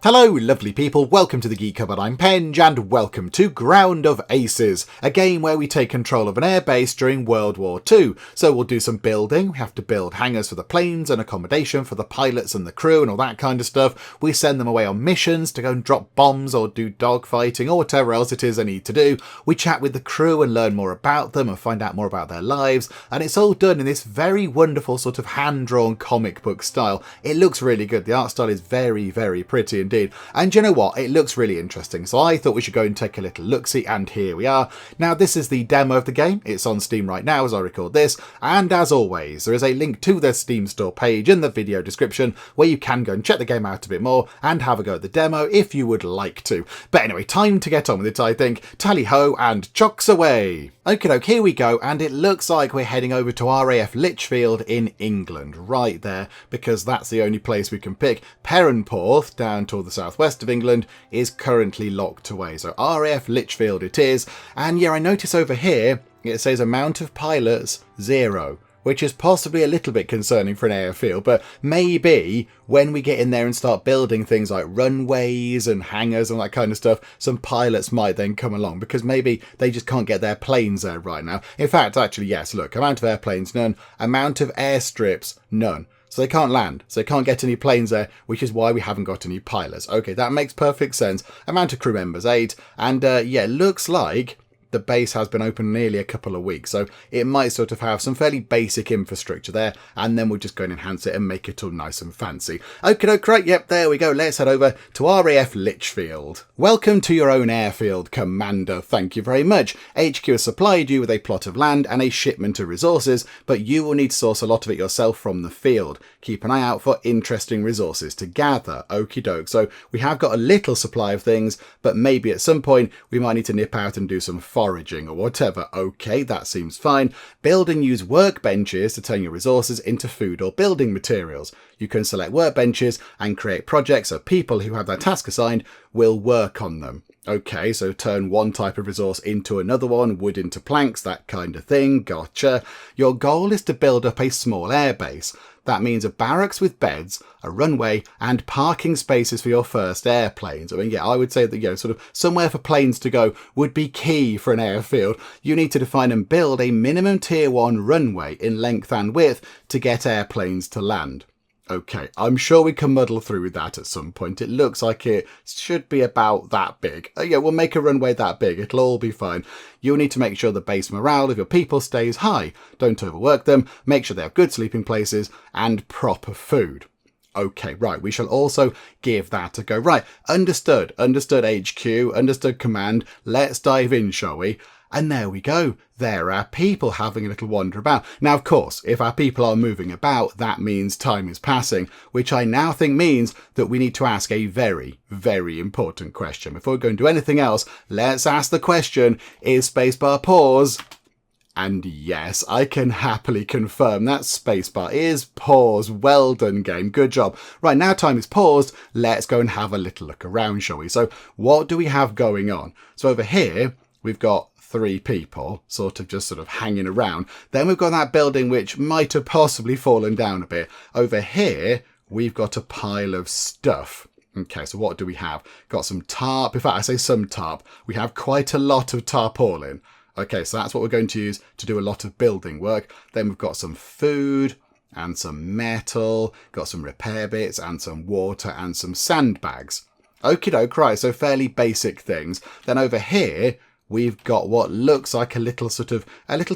Hello lovely people, welcome to the Geek Cupboard, I'm Penge, and welcome to Ground of Aces, a game where we take control of an airbase during World War II. So we'll do some building, we have to build hangars for the planes and accommodation for the pilots and the crew and all that kind of stuff. We send them away on missions to go and drop bombs or do dogfighting or whatever else it is they need to do. We chat with the crew and learn more about them and find out more about their lives, and it's all done in this very wonderful sort of hand-drawn comic book style. It looks really good, the art style is very, very pretty indeed. And you know what? It looks really interesting. So I thought we should go and take a little look-see, and here we are. Now, this is the demo of the game. It's on Steam right now as I record this. And as always, there is a link to the Steam store page in the video description where you can go and check the game out a bit more and have a go at the demo if you would like to. But anyway, time to get on with it, I think. Tally-ho and chocks away. Okie doke, here we go. And it looks like we're heading over to RAF Lichfield in England, right there, because that's the only place we can pick. Perranporth, down to the southwest of England, is currently locked away. So RAF Lichfield it is. And yeah, I notice over here it says amount of pilots 0, which is possibly a little bit concerning for an airfield, but maybe when we get in there and start building things like runways and hangars and that kind of stuff, some pilots might then come along, because maybe they just can't get their planes there right now. In fact, actually, yes, look, amount of airplanes, none. Amount of airstrips, none. So they can't land, so they can't get any planes there, which is why we haven't got any pilots. Okay, that makes perfect sense. Amount of crew members, 8. And yeah, looks like the base has been open nearly a couple of weeks, so it might sort of have some fairly basic infrastructure there, and then we'll just go and enhance it and make it all nice and fancy. Okay, right, yep, there we go. Let's head over to RAF Lichfield. Welcome to your own airfield, Commander. Thank you very much. HQ has supplied you with a plot of land and a shipment of resources, but you will need to source a lot of it yourself from the field. Keep an eye out for interesting resources to gather. Okie doke. So we have got a little supply of things, but maybe at some point we might need to nip out and do some foraging or whatever. Okay, that seems fine. Build and use workbenches to turn your resources into food or building materials. You can select workbenches and create projects so people who have that task assigned will work on them. Okay, so turn one type of resource into another one, wood into planks, that kind of thing. Gotcha. Your goal is to build up a small airbase. That means a barracks with beds, a runway, and parking spaces for your first airplanes. I mean, yeah, I would say that, you know, sort of somewhere for planes to go would be key for an airfield. You need to define and build a minimum tier 1 runway in length and width to get airplanes to land. Okay, I'm sure we can muddle through with that at some point. It looks like it should be about that big. Yeah, we'll make a runway that big. It'll all be fine. You'll need to make sure the base morale of your people stays high. Don't overwork them. Make sure they have good sleeping places and proper food. Okay, right, we shall also give that a go. Right, understood. Understood HQ, understood command. Let's dive in, shall we? And there we go. There are people having a little wander about. Now, of course, if our people are moving about, that means time is passing, which I now think means that we need to ask a very, very important question. Before we go and do anything else, let's ask the question, is spacebar pause? And yes, I can happily confirm that spacebar is pause. Well done, game. Good job. Right, now time is paused. Let's go and have a little look around, shall we? So what do we have going on? So over here, we've got 3 people sort of hanging around. Then we've got that building which might have possibly fallen down a bit. Over here, we've got a pile of stuff. Okay, so what do we have? Got some tarp. In fact, I say some tarp. We have quite a lot of tarpaulin. Okay, so that's what we're going to use to do a lot of building work. Then we've got some food and some metal, got some repair bits and some water and some sandbags. Okie doke, right, so fairly basic things. Then over here, we've got what looks like a little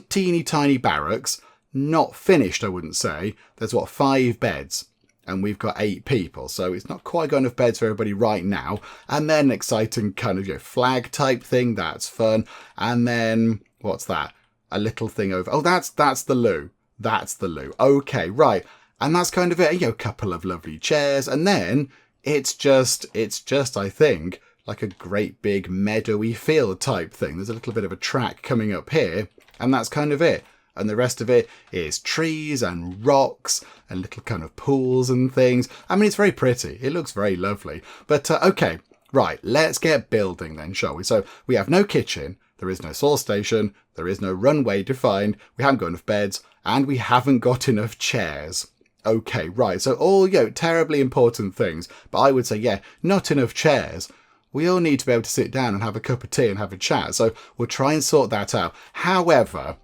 teeny tiny barracks. Not finished, I wouldn't say. There's 5 beds. And we've got 8 people, so it's not quite got enough beds for everybody right now. And then an exciting kind of flag type thing, that's fun. And then, what's that? A little thing over, oh, that's the loo. That's the loo. Okay, right. And that's kind of it, a couple of lovely chairs. And then it's just, I think, like a great big meadowy field type thing. There's a little bit of a track coming up here, and that's kind of it. And the rest of it is trees and rocks and little kind of pools and things. I mean, it's very pretty. It looks very lovely. But, okay, right, let's get building then, shall we? So we have no kitchen. There is no source station. There is no runway defined. We haven't got enough beds. And we haven't got enough chairs. Okay, right. So all, terribly important things. But I would say, yeah, not enough chairs. We all need to be able to sit down and have a cup of tea and have a chat. So we'll try and sort that out. However,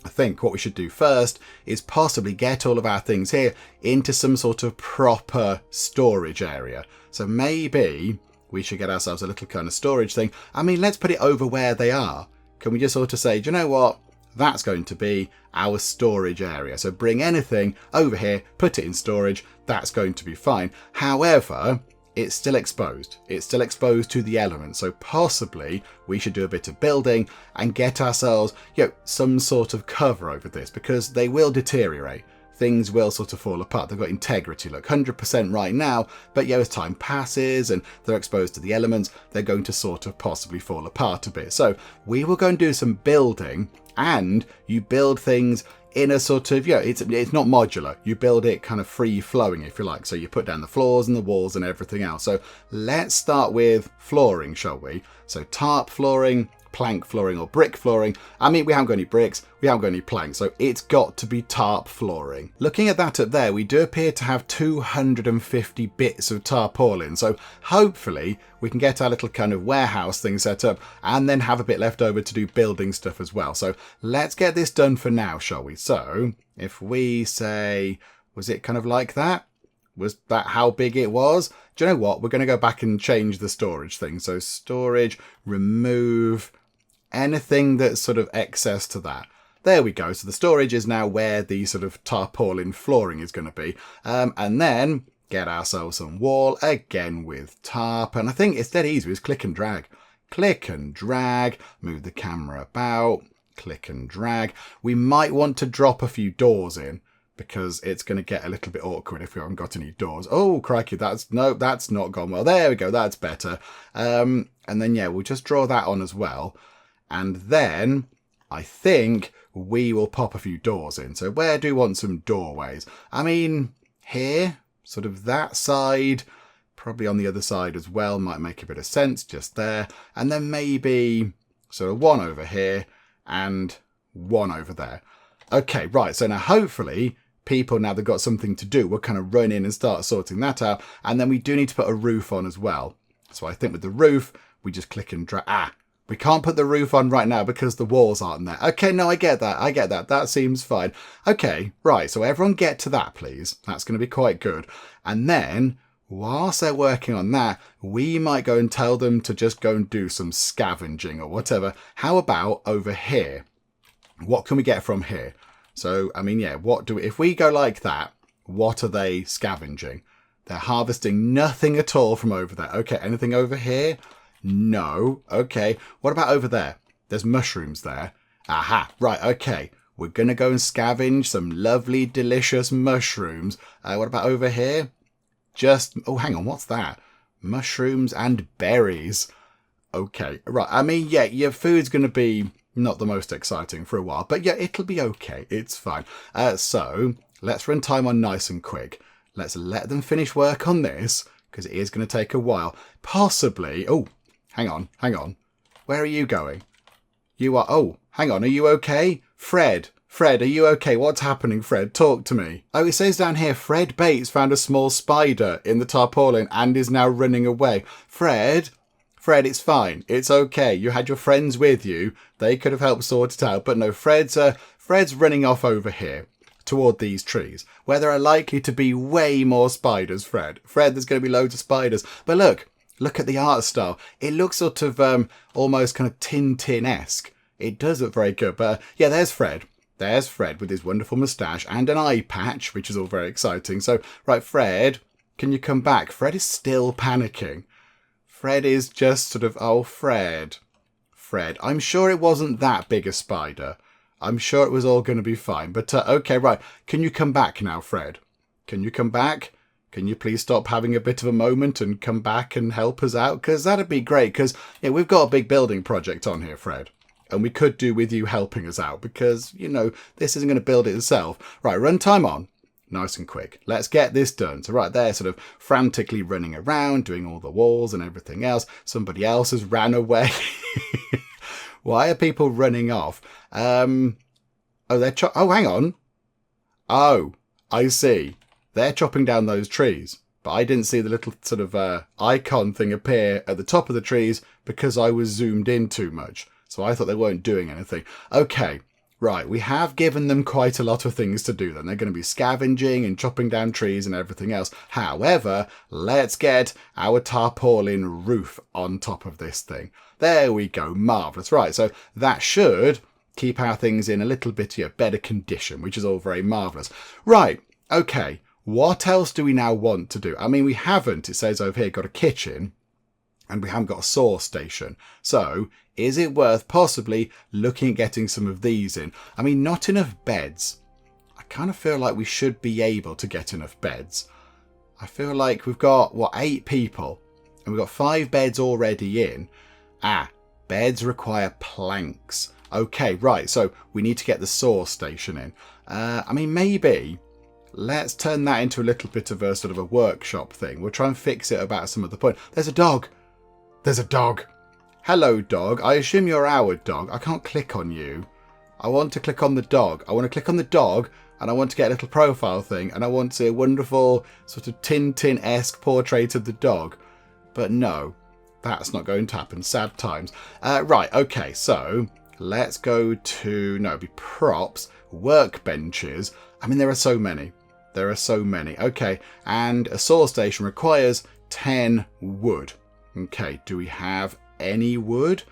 I think what we should do first is possibly get all of our things here into some sort of proper storage area. So maybe we should get ourselves a little kind of storage thing. I mean, let's put it over where they are. Can we just sort of say, do you know what? That's going to be our storage area. So bring anything over here, put it in storage. That's going to be fine. However, it's still exposed. It's still exposed to the elements. So possibly we should do a bit of building and get ourselves, some sort of cover over this, because they will deteriorate. Things will sort of fall apart. They've got integrity. Look, 100% right now, but as time passes and they're exposed to the elements, they're going to sort of possibly fall apart a bit. So we will go and do some building, and you build things in a sort of, it's not modular. You build it kind of free flowing, if you like. So you put down the floors and the walls and everything else. So let's start with flooring, shall we? So tarp flooring, plank flooring, or brick flooring. I mean, we haven't got any bricks, we haven't got any planks, so it's got to be tarp flooring. Looking at that up there, we do appear to have 250 bits of tarpaulin, so hopefully we can get our little kind of warehouse thing set up and then have a bit left over to do building stuff as well. So let's get this done for now, shall we? So if we say, was it kind of like that? Was that how big it was? Do you know what? We're going to go back and change the storage thing. So storage, remove anything that's sort of excess to that. There we go. So the storage is now where the sort of tarpaulin flooring is going to be. And then get ourselves some wall again with tarp. And I think it's dead easy. It's click and drag. Click and drag. Move the camera about. Click and drag. We might want to drop a few doors in, because it's going to get a little bit awkward if we haven't got any doors. Oh, crikey, that's not gone well. There we go, that's better. And then, we'll just draw that on as well. And then I think we will pop a few doors in. So where do we want some doorways? I mean, here, sort of that side, probably on the other side as well, might make a bit of sense just there. And then maybe sort of one over here and one over there. Okay, right, so now hopefully people, now they've got something to do, will kind of run in and start sorting that out. And then we do need to put a roof on as well. So I think with the roof, we just click and drag. We can't put the roof on right now because the walls aren't there. Okay, no, I get that. That seems fine. Okay, right, so everyone get to that, please. That's going to be quite good. And then, whilst they're working on that, we might go and tell them to just go and do some scavenging or whatever. How about over here? What can we get from here? So, I mean, if we go like that, what are they scavenging? They're harvesting nothing at all from over there. Okay, anything over here? No. Okay, what about over there? There's mushrooms there. Aha, right, okay. We're going to go and scavenge some lovely, delicious mushrooms. What about over here? Oh, hang on, what's that? Mushrooms and berries. Okay, right, I mean, your food's going to be not the most exciting for a while, but it'll be okay. It's fine. So let's run time on nice and quick. Let's let them finish work on this, because it is going to take a while. Possibly. Oh, hang on. Where are you going? You are. Oh, hang on. Are you okay? Fred, are you okay? What's happening, Fred? Talk to me. Oh, it says down here, Fred Bates found a small spider in the tarpaulin and is now running away. Fred, it's fine. It's okay. You had your friends with you. They could have helped sort it out. But no, Fred's running off over here toward these trees, where there are likely to be way more spiders, Fred, there's going to be loads of spiders. But look at the art style. It looks sort of almost kind of Tintin-esque. It does look very good. But there's Fred. There's Fred with his wonderful moustache and an eye patch, which is all very exciting. So, right, Fred, can you come back? Fred is still panicking. Fred is just sort of, oh, Fred, I'm sure it wasn't that big a spider. I'm sure it was all going to be fine. But, okay, right. Can you come back now, Fred? Can you come back? Can you please stop having a bit of a moment and come back and help us out? Because that'd be great. Because we've got a big building project on here, Fred. And we could do with you helping us out. Because, this isn't going to build itself. Right, run time on. Nice and quick. Let's get this done. So right there, sort of frantically running around, doing all the walls and everything else. Somebody else has ran away. Why are people running off? Oh, hang on. Oh, I see. they're chopping down those trees. But I didn't see the little sort of icon thing appear at the top of the trees because I was zoomed in too much. So I thought they weren't doing anything. Okay, right, we have given them quite a lot of things to do then. They're going to be scavenging and chopping down trees and everything else. However, let's get our tarpaulin roof on top of this thing. There we go, marvellous. Right, so that should keep our things in a little bit better condition, which is all very marvellous. Right, okay. What else do we now want to do? I mean, we haven't, it says over here, got a kitchen and we haven't got a sauce station. So is it worth possibly looking at getting some of these in? I mean, not enough beds. I kind of feel like we should be able to get enough beds. I feel like we've got, 8 people and we've got 5 beds already in. Beds require planks. Okay, right. So we need to get the sauce station in. I mean, maybe let's turn that into a little bit of a sort of a workshop thing. We'll try and fix it about some of the point. There's a dog. There's a dog. Hello, dog. I assume you're our dog. I can't click on you. I want to click on the dog. I want to click on the dog and I want to get a little profile thing and I want to see a wonderful sort of Tintin-esque portrait of the dog. But no, that's not going to happen. Sad times. Right, okay, so let's go to, no, it'd be props, workbenches. I mean, there are so many. There are so many. Okay, and a saw station requires 10 wood. Okay, do we have any wood?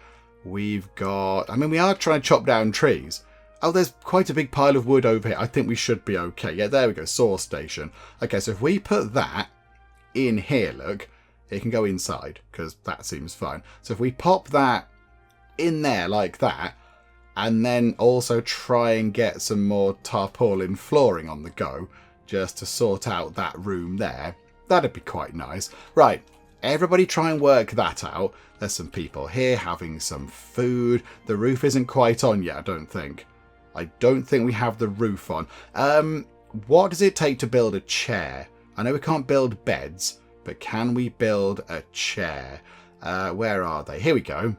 We've got... I mean, we are trying to chop down trees. Oh, there's quite a big pile of wood over here. I think we should be okay. Yeah, there we go, saw station. Okay, so if we put that in here, look, it can go inside, because that seems fine. So if we pop that in there like that, and then also try and get some more tarpaulin flooring on the go, just to sort out that room there. That'd be quite nice. Right, everybody try and work that out. There's some people here having some food. The roof isn't quite on yet, I don't think. I don't think we have the roof on. What does it take to build a chair? I know we can't build beds, but can we build a chair? Where are they? Here we go.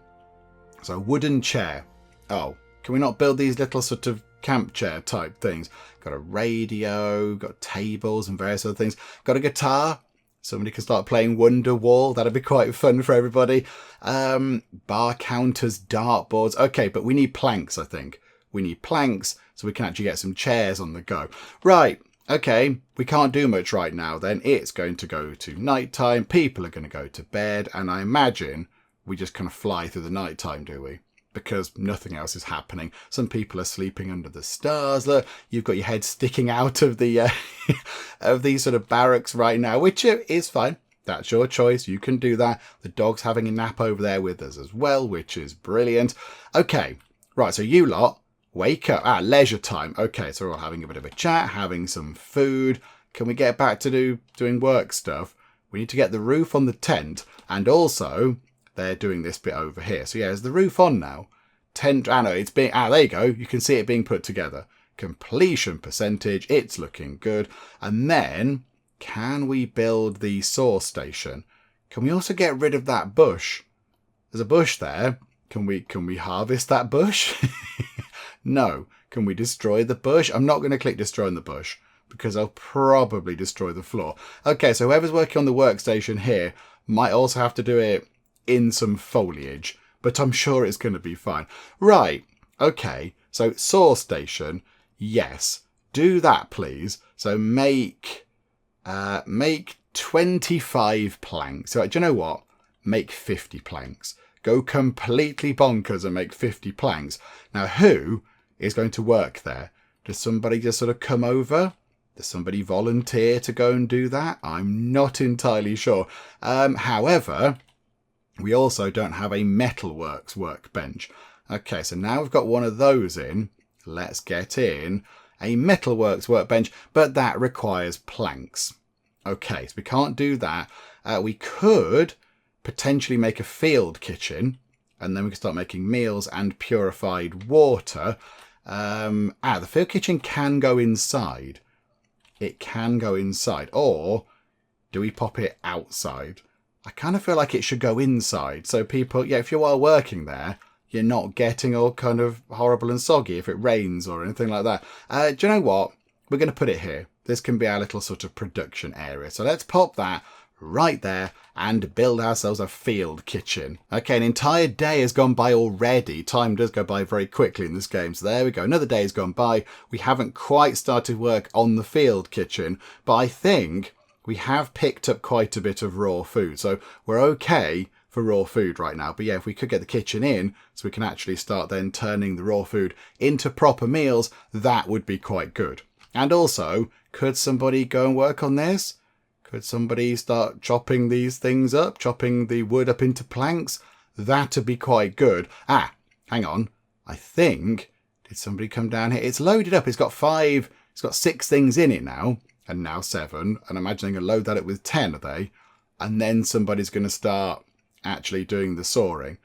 So, wooden chair. Oh, can we not build these little sort of camp chair type things? Got a radio, got tables and various other things. Got a guitar. Somebody can start playing Wonderwall. That'd be quite fun for everybody. Bar counters, dartboards. Okay, but we need planks, I think. We need planks so we can actually get some chairs on the go. Right, okay, we can't do much right now then. It's going to go to nighttime. People are going to go to bed. And I imagine we just kind of fly through the nighttime, do we? Because nothing else is happening. Some people are sleeping under the stars. Look, you've got your head sticking out of the of these sort of barracks right now, which is fine. That's your choice. You can do that. The dog's having a nap over there with us as well, which is brilliant. Okay, right, so you lot, wake up. Leisure time. Okay, so we're all having a bit of a chat, having some food. Can we get back to doing work stuff? We need to get the roof on the tent, and also they're doing this bit over here. So yeah, is the roof on now? Tent, no, it's being, there you go. You can see it being put together. Completion percentage, it's looking good. And then, can we build the saw station? Can we also get rid of that bush? There's a bush there. Can we harvest that bush? No. Can we destroy the bush? I'm not going to click destroying the bush because I'll probably destroy the floor. Okay, so whoever's working on the workstation here might also have to do it in some foliage, but I'm sure it's going to be fine. Right, okay, so saw station, yes, do that please. So make 25 planks. So do you know what? Make 50 planks. Go completely bonkers and make 50 planks. Now who is going to work there? Does somebody just sort of come over? Does somebody volunteer to go and do that? I'm not entirely sure. However, we also don't have a metalworks workbench. Okay, so now we've got one of those in. Let's get in a metalworks workbench, but that requires planks. Okay, so we can't do that. We could potentially make a field kitchen, and then we can start making meals and purified water. The field kitchen can go inside. It can go inside. Or do we pop it outside? I kind of feel like it should go inside. So people, yeah, if you are working there, you're not getting all kind of horrible and soggy if it rains or anything like that. Do you know what? We're going to put it here. This can be our little sort of production area. So let's pop that right there and build ourselves a field kitchen. Okay, an entire day has gone by already. Time does go by very quickly in this game. So there we go. Another day has gone by. We haven't quite started work on the field kitchen, but I think we have picked up quite a bit of raw food. So we're okay for raw food right now. But yeah, if we could get the kitchen in so we can actually start then turning the raw food into proper meals, that would be quite good. And also, could somebody go and work on this? Could somebody start chopping these things up, chopping the wood up into planks? That'd be quite good. Ah, hang on. I think, did somebody come down here? It's loaded up. It's got 6 things in it now, and now 7. And I'm imagining I'll load that up with 10, are they? And then somebody's going to start actually doing the sawing.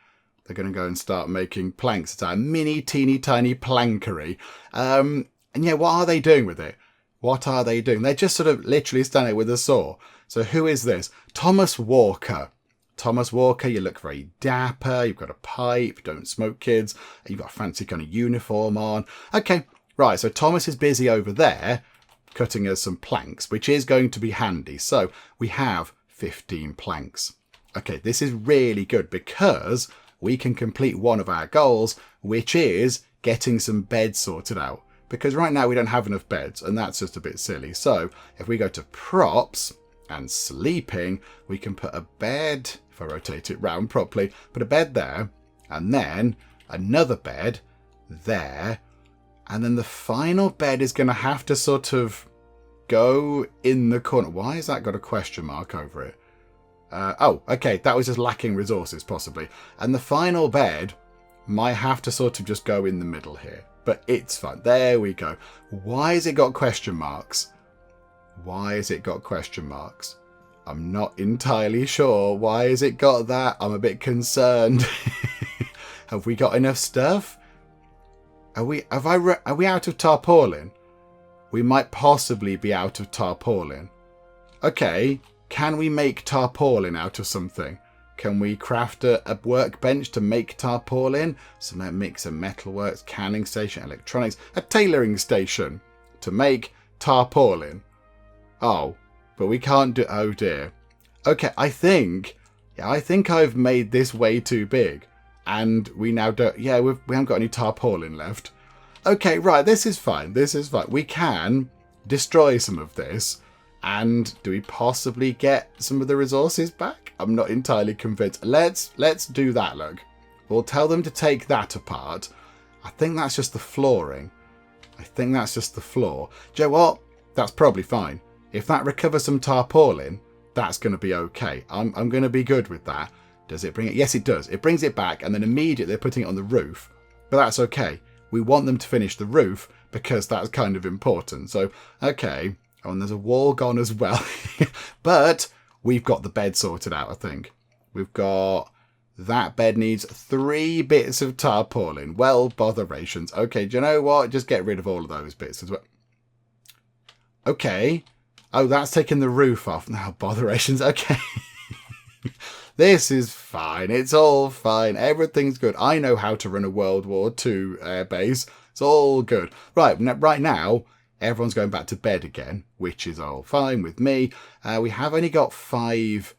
They're going to go and start making planks. It's a mini, teeny, tiny plankery. And yeah, what are they doing with it? What are they doing? They're just sort of literally standing with a saw. So who is this? Thomas Walker. Thomas Walker, you look very dapper. You've got a pipe. Don't smoke, kids. You've got a fancy kind of uniform on. Okay, right. So Thomas is busy over there cutting us some planks, which is going to be handy. So we have 15 planks. Okay, this is really good because we can complete one of our goals, which is getting some beds sorted out. Because right now we don't have enough beds, and that's just a bit silly. So if we go to props and sleeping, we can put a bed, if I rotate it round properly, put a bed there, and then another bed there. And then the final bed is going to have to sort of go in the corner. Why has that got a question mark over it? Oh, okay, that was just lacking resources, possibly. And the final bed might have to sort of just go in the middle here. But it's fine. There we go. Why has it got question marks? Why has it got question marks? I'm not entirely sure. Why has it got that? I'm a bit concerned. Have we got enough stuff? Are we out of tarpaulin? We might possibly be out of tarpaulin. Okay. Can we make tarpaulin out of something? Can we craft a workbench to make tarpaulin? So that makes a metalworks, canning station, electronics, a tailoring station to make tarpaulin. Oh, but we can't do... Oh dear. Okay, I think I've made this way too big. And we now don't... Yeah, we haven't got any tarpaulin left. Okay, right, this is fine. This is fine. We can destroy some of this. And do we possibly get some of the resources back? I'm not entirely convinced. Let's do that, look. We'll tell them to take that apart. I think that's just the flooring. I think that's just the floor. Do you know what? That's probably fine. If that recovers some tarpaulin, that's going to be okay. I'm going to be good with that. Does it bring it? Yes, it does. It brings it back, and then immediately they're putting it on the roof. But that's okay. We want them to finish the roof because that's kind of important. So, okay. Oh, and there's a wall gone as well. But we've got the bed sorted out, I think. We've got... That bed needs 3 bits of tarpaulin. Well, botherations. Okay, do you know what? Just get rid of all of those bits as well. Okay. Oh, that's taking the roof off. Now, botherations. Okay. This is fine. It's all fine. Everything's good. I know how to run a World War II airbase. It's all good. Right now... Everyone's going back to bed again, which is all fine with me. We have only got 5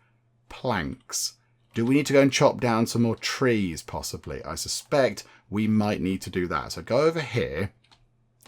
planks. Do we need to go and chop down some more trees, possibly? I suspect we might need to do that. So go over here,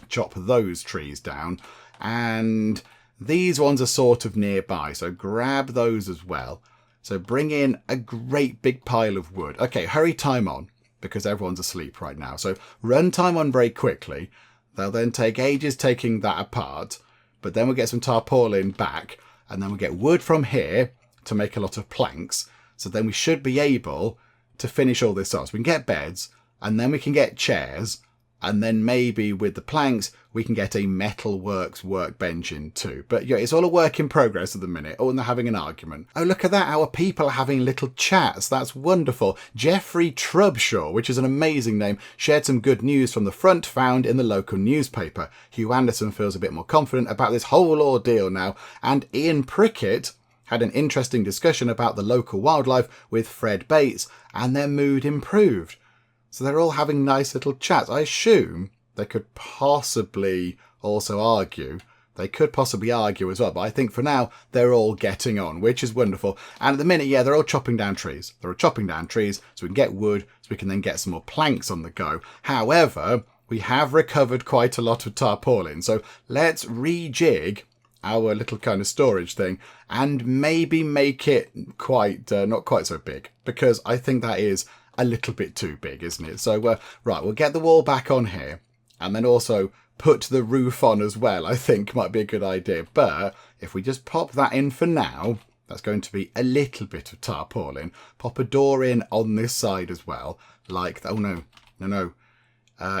chop those trees down, and these ones are sort of nearby. So grab those as well. So bring in a great big pile of wood. Okay, hurry time on, because everyone's asleep right now. So run time on very quickly. They'll then take ages taking that apart, but then we'll get some tarpaulin back, and then we'll get wood from here to make a lot of planks. So then we should be able to finish all this off. So we can get beds, and then we can get chairs, and then maybe with the planks, we can get a metalworks workbench in too. But yeah, it's all a work in progress at the minute. Oh, and they're having an argument. Oh, look at that. Our people are having little chats. That's wonderful. Jeffrey Trubshaw, which is an amazing name, shared some good news from the front found in the local newspaper. Hugh Anderson feels a bit more confident about this whole ordeal now. And Ian Prickett had an interesting discussion about the local wildlife with Fred Bates, and their mood improved. So they're all having nice little chats. I assume they could possibly also argue, They could possibly argue as well, but I think for now, they're all getting on, which is wonderful. And at the minute, yeah, they're all chopping down trees. They're all chopping down trees so we can get wood, so we can then get some more planks on the go. However, we have recovered quite a lot of tarpaulin, so let's rejig our little kind of storage thing and maybe make it quite, not quite so big, because I think that is a little bit too big, isn't it? So, right, we'll get the wall back on here and then also put the roof on as well, I think might be a good idea. But if we just pop that in for now, that's going to be a little bit of tarpaulin. Pop a door in on this side as well, like that. Oh, no.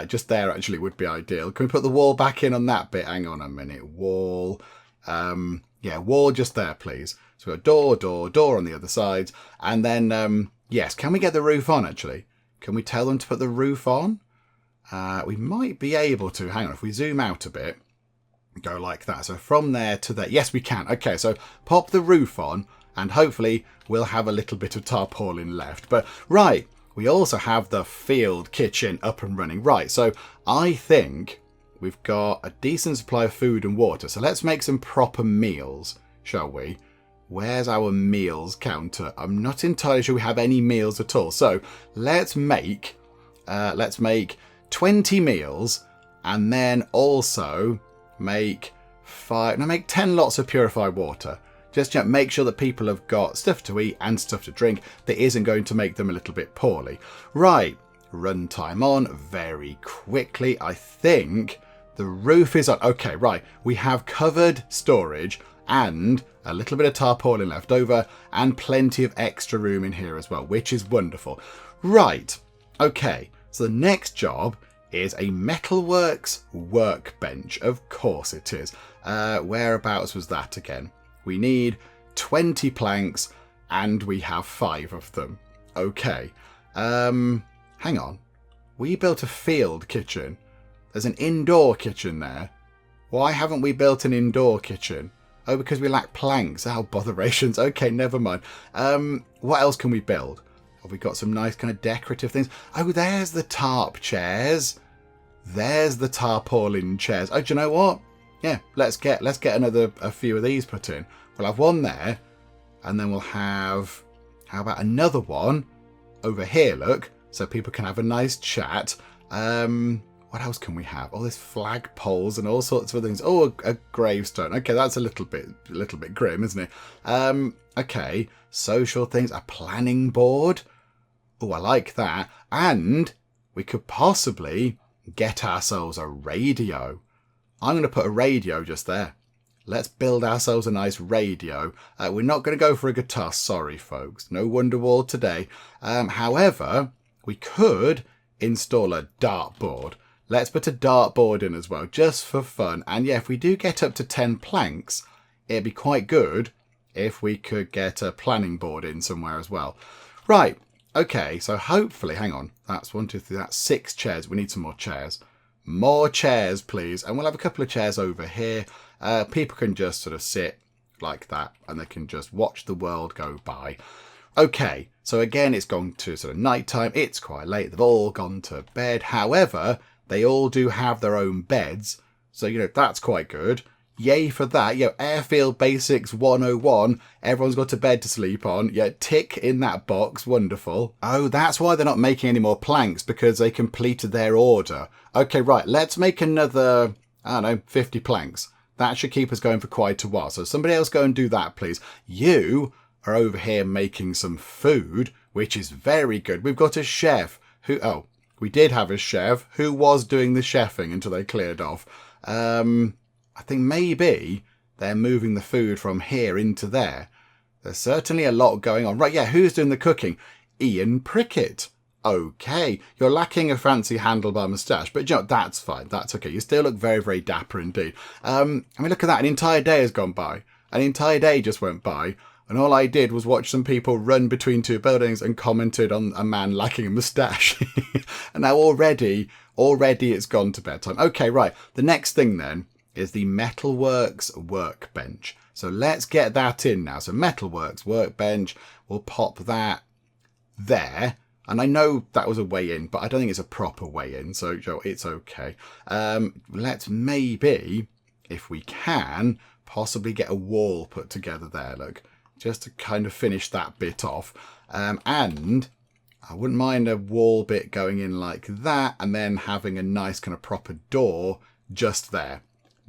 Just there actually would be ideal. Can we put the wall back in on that bit? Hang on a minute. Wall. Yeah, wall just there, please. So we've got door on the other sides. And then, yes, can we get the roof on actually? Can we tell them to put the roof on? We might be able to. Hang on, if we zoom out a bit, go like that. So from there to there. Yes, we can. Okay, so pop the roof on and hopefully we'll have a little bit of tarpaulin left. But right, we also have the field kitchen up and running. Right, so I think we've got a decent supply of food and water. So let's make some proper meals, shall we? Where's our meals counter? I'm not entirely sure we have any meals at all. So let's make 20 meals and then also make 10 lots of purified water. Just make sure that people have got stuff to eat and stuff to drink that isn't going to make them a little bit poorly. Right, runtime on very quickly. I think the roof is on. Okay, right, we have covered storage and a little bit of tarpaulin left over and plenty of extra room in here as well, which is wonderful. Right, okay. So the next job is a metalworks workbench. Of course it is. Whereabouts was that again? We need 20 planks and we have 5 of them. Okay. Hang on. We built a field kitchen. There's an indoor kitchen there. Why haven't we built an indoor kitchen? Oh, because we lack planks. Oh, botherations. Okay, never mind. What else can we build? Have we got some nice kind of decorative things? Oh, there's the tarp chairs. There's the tarpaulin chairs. Oh, do you know what? Yeah, let's get a few of these put in. We'll have one there, and then we'll have, how about another one over here, look, so people can have a nice chat. What else can we have? Oh, there's flag poles and all sorts of things. Oh, a gravestone. Okay, that's a little bit grim, isn't it? Okay, social things, a planning board. Oh, I like that. And we could possibly get ourselves a radio. I'm going to put a radio just there. Let's build ourselves a nice radio. We're not going to go for a guitar. Sorry, folks. No Wonderwall today. However, we could install a dartboard. Let's put a dartboard in as well, just for fun. And yeah, if we do get up to 10 planks, it'd be quite good if we could get a planning board in somewhere as well. Right. Okay, so hopefully, hang on, that's 1, 2, 3, that's 6 chairs. We need some more chairs. More chairs, please. And we'll have a couple of chairs over here. People can just sort of sit like that and they can just watch the world go by. Okay, so again, it's gone to sort of nighttime. It's quite late. They've all gone to bed. However, they all do have their own beds. So, that's quite good. Yay for that. Airfield Basics 101. Everyone's got a bed to sleep on. Yeah, tick in that box. Wonderful. Oh, that's why they're not making any more planks, because they completed their order. Okay, right. Let's make another, 50 planks. That should keep us going for quite a while. So somebody else go and do that, please. You are over here making some food, which is very good. We've got a chef who, we did have a chef who was doing the chefing until they cleared off. I think maybe they're moving the food from here into there. There's certainly a lot going on. Right, yeah, who's doing the cooking? Ian Prickett. Okay, you're lacking a fancy handlebar moustache, but that's fine. That's okay. You still look very, very dapper indeed. Look at that. An entire day has gone by. An entire day just went by, and all I did was watch some people run between 2 buildings and commented on a man lacking a moustache. And now already it's gone to bedtime. Okay, right. The next thing then is the Metalworks workbench. So let's get that in now. So Metalworks workbench, we'll pop that there. And I know that was a way in, but I don't think it's a proper way in. So it's okay. Let's maybe if we can, possibly get a wall put together there, look, just to kind of finish that bit off. And I wouldn't mind a wall bit going in like that, and then having a nice kind of proper door just there.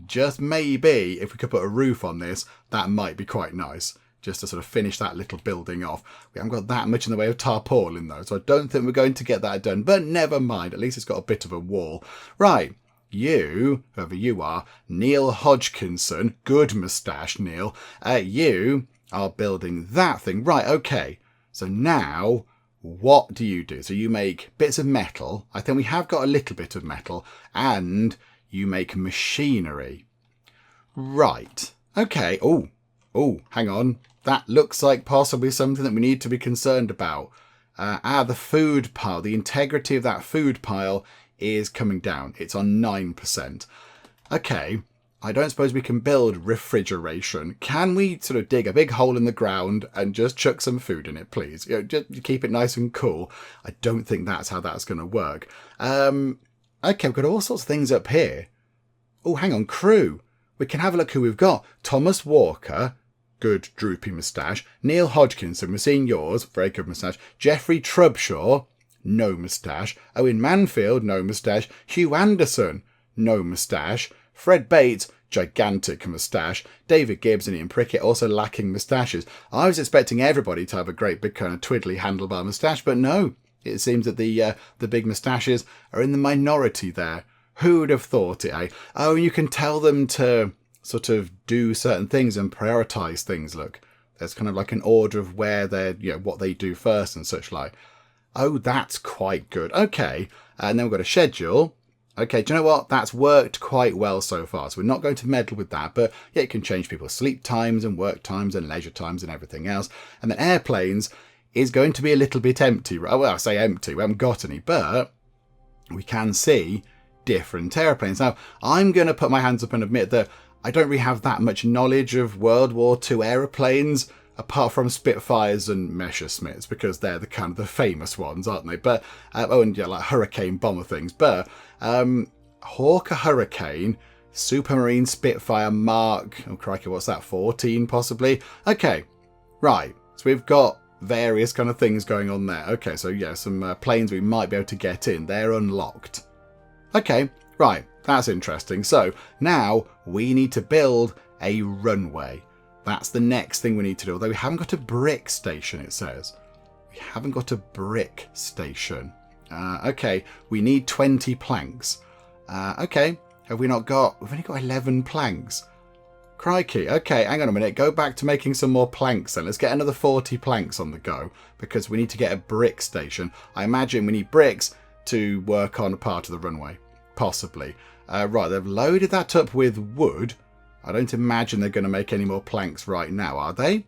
Just maybe if we could put a roof on this, that might be quite nice, just to sort of finish that little building off. We haven't got that much in the way of tarpaulin though, so I don't think we're going to get that done, but never mind, at least it's got a bit of a wall. Right, you, whoever you are, Neil Hodgkinson, good moustache Neil, you are building that thing. Right, okay, so now what do you do? So you make bits of metal. I think we have got a little bit of metal, and you make machinery. Right, okay. Oh, hang on. That looks like possibly something that we need to be concerned about. The food pile, the integrity of that food pile is coming down. It's on 9%. Okay, I don't suppose we can build refrigeration. Can we sort of dig a big hole in the ground and just chuck some food in it, please? You know, just keep it nice and cool. I don't think that's how that's going to work. Okay, we've got all sorts of things up here. Oh, hang on, crew. We can have a look who we've got. Thomas Walker, good droopy moustache. Neil Hodgkinson, we've seen yours, very good moustache. Geoffrey Trubshaw, no moustache. Owen Manfield, no moustache. Hugh Anderson, no moustache. Fred Bates, gigantic moustache. David Gibbs and Ian Prickett, also lacking moustaches. I was expecting everybody to have a great big kind of twiddly handlebar moustache, but no. It seems that the big moustaches are in the minority there. Who would have thought it, eh? Oh, you can tell them to sort of do certain things and prioritise things, look. There's kind of like an order of where they're, you know, what they do first and such like. Oh, that's quite good. Okay, and then we've got a schedule. Okay, do you know what? That's worked quite well so far, so we're not going to meddle with that, but yeah, it can change people's sleep times and work times and leisure times and everything else. And then airplanes is going to be a little bit empty. Well, I say empty, we haven't got any, but we can see different airplanes. Now, I'm going to put my hands up and admit that I don't really have that much knowledge of World War II aeroplanes, apart from Spitfires and Messerschmitts, because they're the kind of the famous ones, aren't they? But oh, and yeah, like Hurricane bomber things. But Hawker Hurricane, Supermarine Spitfire Mark, oh crikey, what's that? 14 possibly. Okay, right. So we've got various kind of things going on there. Okay, so yeah, some planes we might be able to get in. They're unlocked. Okay, right. That's interesting. So now we need to build a runway. That's the next thing we need to do. Although we haven't got a brick station, it says. We haven't got a brick station. Okay, we need 20 planks. Okay, have we not got... We've only got 11 planks. Crikey. Okay, hang on a minute. Go back to making some more planks then. Let's get another 40 planks on the go, because we need to get a brick station. I imagine we need bricks to work on a part of the runway. Possibly. Right, they've loaded that up with wood. I don't imagine they're going to make any more planks right now, are they?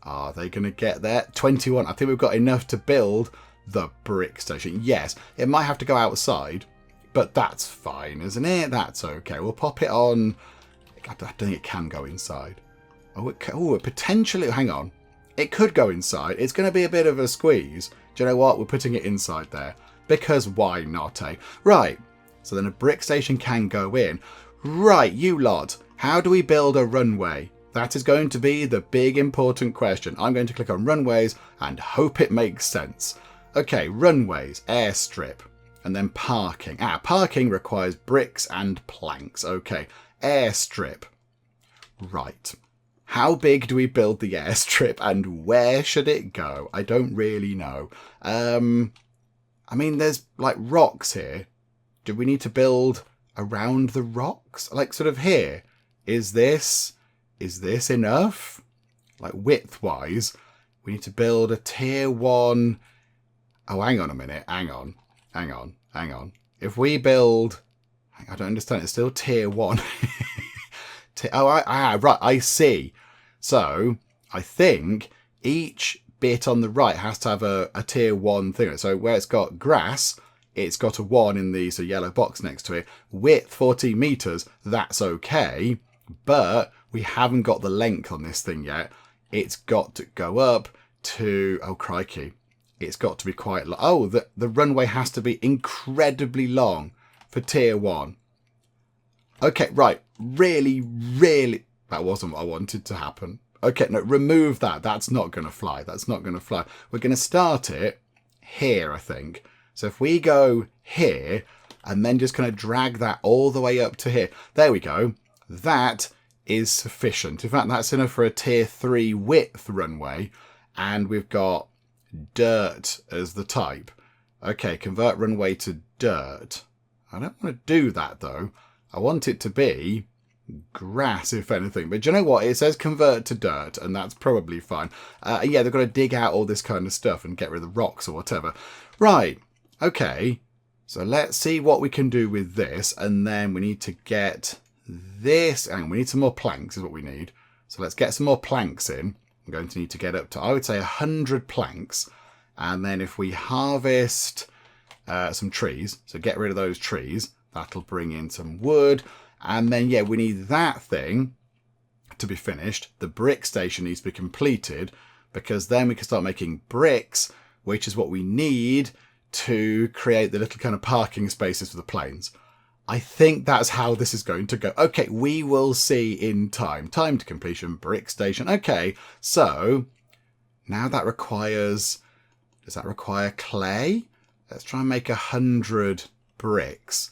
Are they going to get there? 21. I think we've got enough to build the brick station. Yes, it might have to go outside, but that's fine, isn't it? That's okay. We'll pop it on. I don't think it can go inside. Oh, it potentially... Hang on. It could go inside. It's going to be a bit of a squeeze. Do you know what? We're putting it inside there. Because why not, eh? Right. So then a brick station can go in. Right, you lot. How do we build a runway? That is going to be the big important question. I'm going to click on runways and hope it makes sense. Okay, runways, airstrip, and then parking. Parking requires bricks and planks. Okay, airstrip. Right. How big do we build the airstrip and where should it go? I don't really know. I mean, there's like rocks here. Do we need to build around the rocks? Like sort of here. Is this enough? Like width-wise, we need to build a tier 1... Oh, hang on a minute. Hang on. If we build... I don't understand. It's still tier 1. Right. I see. So, I think each bit on the right has to have a tier 1 thing. So, where it's got grass... It's got a 1 in the yellow box next to it. Width, 14 meters. That's okay. But we haven't got the length on this thing yet. It's got to go up to... Oh, crikey. It's got to be quite long. Oh, the runway has to be incredibly long for tier 1. Okay, right. Really, really... That wasn't what I wanted to happen. Okay, no, remove that. That's not going to fly. That's not going to fly. We're going to start it here, I think. So if we go here and then just kind of drag that all the way up to here. There we go. That is sufficient. In fact, that's enough for a tier 3 width runway. And we've got dirt as the type. Okay, convert runway to dirt. I don't want to do that, though. I want it to be grass, if anything. But do you know what? It says convert to dirt, and that's probably fine. Yeah, they've got to dig out all this kind of stuff and get rid of the rocks or whatever. Right. Okay. So let's see what we can do with this. And then we need to get this. And we need some more planks is what we need. So let's get some more planks in. I'm going to need to get up to, I would say, 100 planks. And then if we harvest some trees, so get rid of those trees, that'll bring in some wood. And then, yeah, we need that thing to be finished. The brick station needs to be completed because then we can start making bricks, which is what we need to create the little kind of parking spaces for the planes. I think that's how this is going to go. Okay, we will see in time. Time to completion, brick station. Okay, so now that requires... Does that require clay? Let's try and make 100 bricks.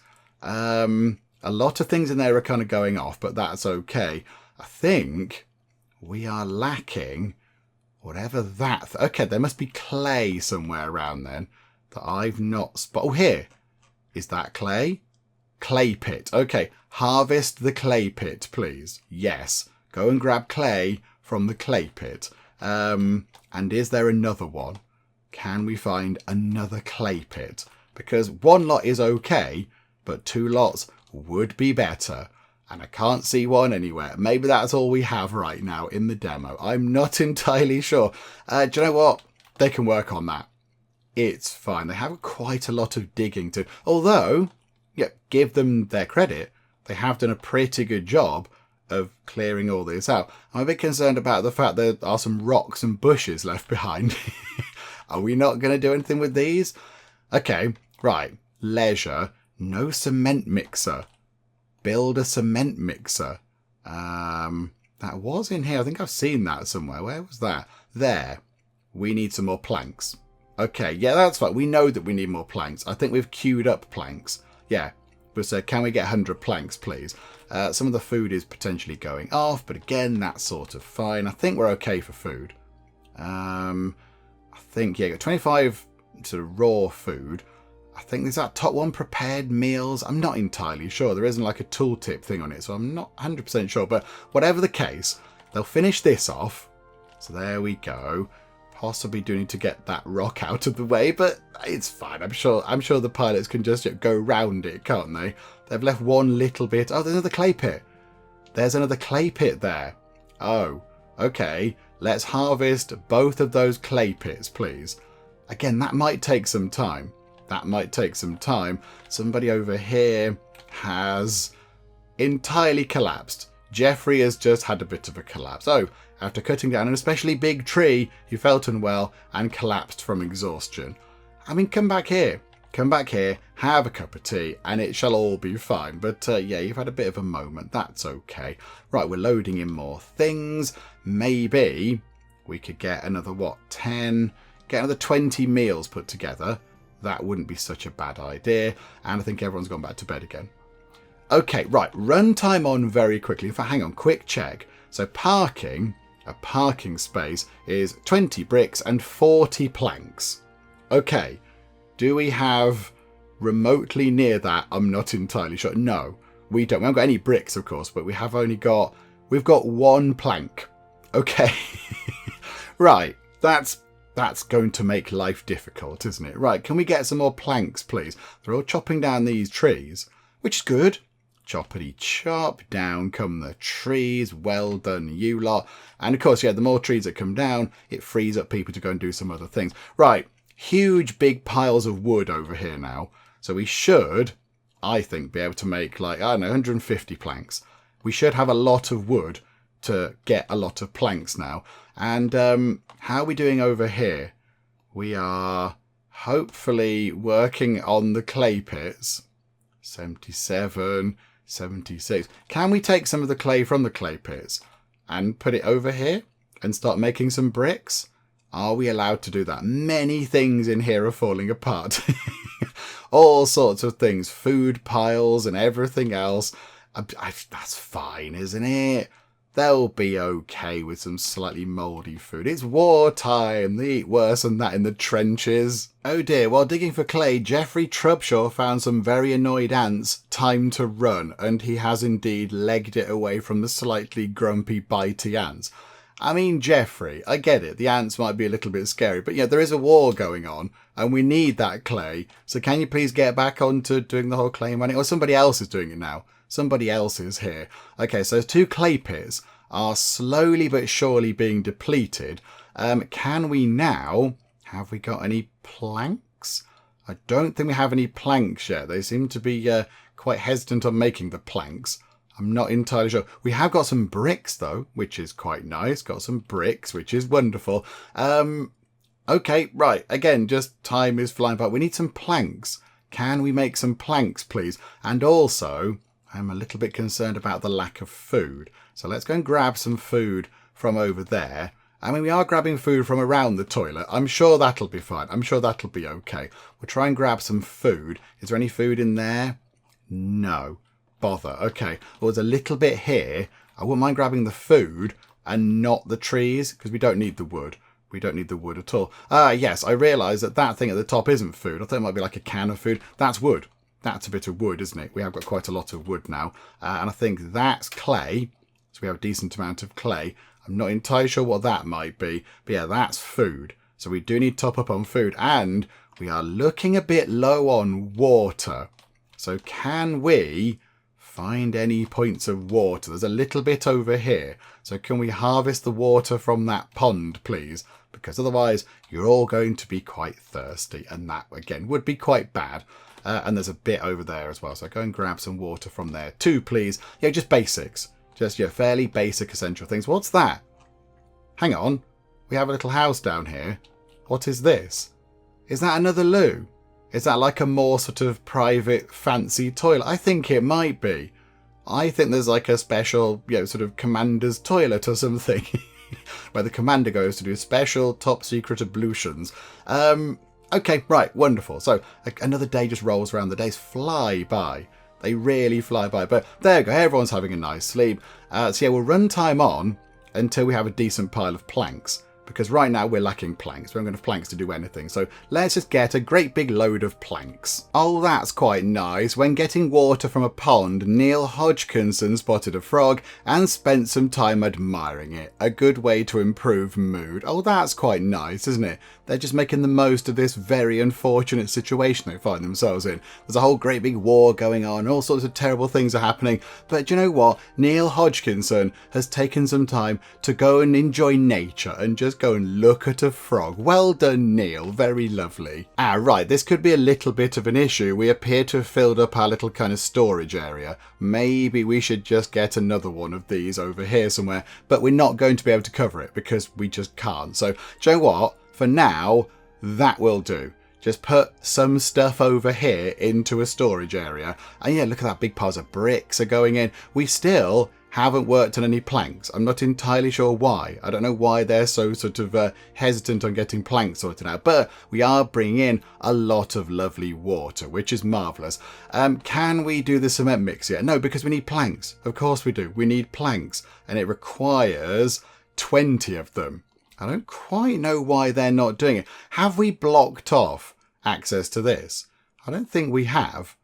A lot of things in there are kind of going off, but that's okay. I think we are lacking whatever that... Okay, there must be clay somewhere around then that I've not spotted. Oh, here. Is that clay? Clay pit. Okay, harvest the clay pit, please. Yes, go and grab clay from the clay pit. And is there another one? Can we find another clay pit? Because one lot is okay, but 2 lots would be better. And I can't see one anywhere. Maybe that's all we have right now in the demo. I'm not entirely sure. Do you know what? They can work on that. It's fine. They have quite a lot of digging to. Although, yeah, give them their credit. They have done a pretty good job of clearing all this out. I'm a bit concerned about the fact there are some rocks and bushes left behind. Are we not going to do anything with these? Okay, right. Leisure. No cement mixer. Build a cement mixer. That was in here. I think I've seen that somewhere. Where was that? There. We need some more planks. Okay, yeah, that's fine. We know that we need more planks. I think we've queued up planks. Yeah. But can we get 100 planks, please? Some of the food is potentially going off, but again, that's sort of fine. I think we're okay for food. I think, yeah, got 25 sort of raw food. I think there's that top one, prepared meals. I'm not entirely sure. There isn't like a tooltip thing on it, so I'm not 100% sure. But whatever the case, they'll finish this off. So there we go. Possibly do need to get that rock out of the way, but it's fine. I'm sure the pilots can just go round it, can't they? They've left one little bit. Oh, there's another clay pit. There's another clay pit there. Oh, okay. Let's harvest both of those clay pits, please. Again, that might take some time. That might take some time. Somebody over here has entirely collapsed. Jeffrey has just had a bit of a collapse. Oh, after cutting down an especially big tree, he felt unwell and collapsed from exhaustion. I mean, come back here. Come back here, have a cup of tea, and it shall all be fine. But yeah, you've had a bit of a moment. That's okay. Right, we're loading in more things. Maybe we could get another, 10? Get another 20 meals put together. That wouldn't be such a bad idea. And I think everyone's gone back to bed again. Okay, right. Runtime on very quickly. In fact, hang on. Quick check. So parking, a parking space is 20 bricks and 40 planks. Okay. Do we have remotely near that? I'm not entirely sure. No, we don't. We haven't got any bricks, of course, but we've got 1 plank. Okay. Right. That's going to make life difficult, isn't it? Right. Can we get some more planks, please? They're all chopping down these trees, which is good. Choppity chop, down come the trees. Well done, you lot. And of course, yeah, the more trees that come down, it frees up people to go and do some other things. Right. Huge big piles of wood over here now. So we should, I think, be able to make 150 planks. We should have a lot of wood to get a lot of planks now. And how are we doing over here? We are hopefully working on the clay pits. 77, 76. Can we take some of the clay from the clay pits and put it over here and start making some bricks? Are we allowed to do that? Many things in here are falling apart. All sorts of things. Food piles and everything else. That's fine, isn't it? They'll be okay with some slightly mouldy food. It's wartime. They eat worse than that in the trenches. Oh dear, while digging for clay, Geoffrey Trubshaw found some very annoyed ants. Time to run. And he has indeed legged it away from the slightly grumpy, bitey ants. I mean, Geoffrey, I get it. The ants might be a little bit scary. But yeah, there is a war going on. And we need that clay. So can you please get back onto doing the whole clay mining? Or somebody else is doing it now. Somebody else is here. Okay, so 2 clay pits are slowly but surely being depleted. Can we now... Have we got any planks? I don't think we have any planks yet. They seem to be quite hesitant on making the planks. I'm not entirely sure. We have got some bricks, though, which is quite nice. Got some bricks, which is wonderful. Okay, right. Again, just time is flying by. We need some planks. Can we make some planks, please? And also... I'm a little bit concerned about the lack of food. So let's go and grab some food from over there. I mean, we are grabbing food from around the toilet. I'm sure that'll be fine. I'm sure that'll be okay. We'll try and grab some food. Is there any food in there? No. Bother. Okay. Well, there's a little bit here. I wouldn't mind grabbing the food and not the trees because we don't need the wood. We don't need the wood at all. Yes, I realise that that thing at the top isn't food. I thought it might be like a can of food. That's wood. That's a bit of wood, isn't it? We have got quite a lot of wood now. And I think that's clay. So we have a decent amount of clay. I'm not entirely sure what that might be. But yeah, that's food. So we do need to top up on food. And we are looking a bit low on water. So can we find any points of water? There's a little bit over here. So can we harvest the water from that pond, please? Because otherwise you're all going to be quite thirsty. And that, again, would be quite bad. And there's a bit over there as well. So go and grab some water from there too, please. Yeah, just basics. Just your fairly basic essential things. What's that? Hang on. We have a little house down here. What is this? Is that another loo? Is that like a more sort of private fancy toilet? I think it might be. I think there's like a special, sort of commander's toilet or something. Where the commander goes to do special top secret ablutions. Okay, right, wonderful. So another day just rolls around. The days fly by. They really fly by. But there you go. Everyone's having a nice sleep. So yeah, we'll run time on until we have a decent pile of planks. Because right now we're lacking planks. We haven't got enough planks to do anything. So let's just get a great big load of planks. Oh, that's quite nice. When getting water from a pond, Neil Hodgkinson spotted a frog and spent some time admiring it. A good way to improve mood. Oh, that's quite nice, isn't it? They're just making the most of this very unfortunate situation they find themselves in. There's a whole great big war going on. All sorts of terrible things are happening. But do you know what? Neil Hodgkinson has taken some time to go and enjoy nature and just go and look at a frog. Well done, Neil. Very lovely. Right. This could be a little bit of an issue. We appear to have filled up our little kind of storage area. Maybe we should just get another one of these over here somewhere. But we're not going to be able to cover it because we just can't. So, do you know what? For now, that will do. Just put some stuff over here into a storage area. And yeah, look at that, big piles of bricks are going in. We still haven't worked on any planks. I'm not entirely sure why. I don't know why they're so sort of hesitant on getting planks sorted out. But we are bringing in a lot of lovely water, which is marvellous. Can we do the cement mix yet? No, because we need planks. Of course we do. We need planks. And it requires 20 of them. I don't quite know why they're not doing it. Have we blocked off access to this? I don't think we have.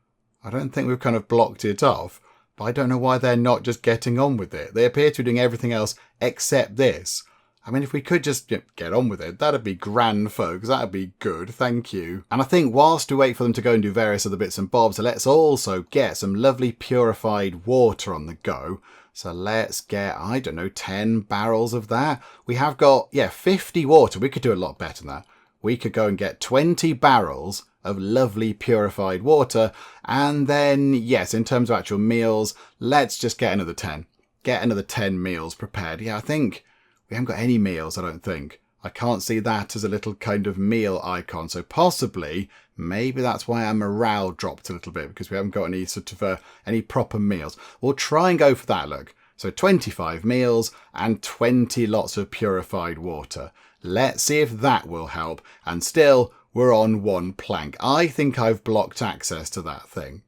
I don't think we've kind of blocked it off. But I don't know why they're not just getting on with it. They appear to be doing everything else except this. I mean, if we could just get on with it, that'd be grand, folks. That'd be good. Thank you. And I think whilst we wait for them to go and do various other bits and bobs, let's also get some lovely purified water on the go. So let's get, I don't know, 10 barrels of that. We have got, 50 water. We could do a lot better than that. We could go and get 20 barrels of lovely purified water. And then, yes, in terms of actual meals, let's just get another 10. Get another 10 meals prepared. Yeah, I think we haven't got any meals, I don't think. I can't see that as a little kind of meal icon. So possibly, maybe that's why our morale dropped a little bit, because we haven't got any sort of any proper meals. We'll try and go for that look. So 25 meals and 20 lots of purified water. Let's see if that will help. And still, we're on 1 plank. I think I've blocked access to that thing.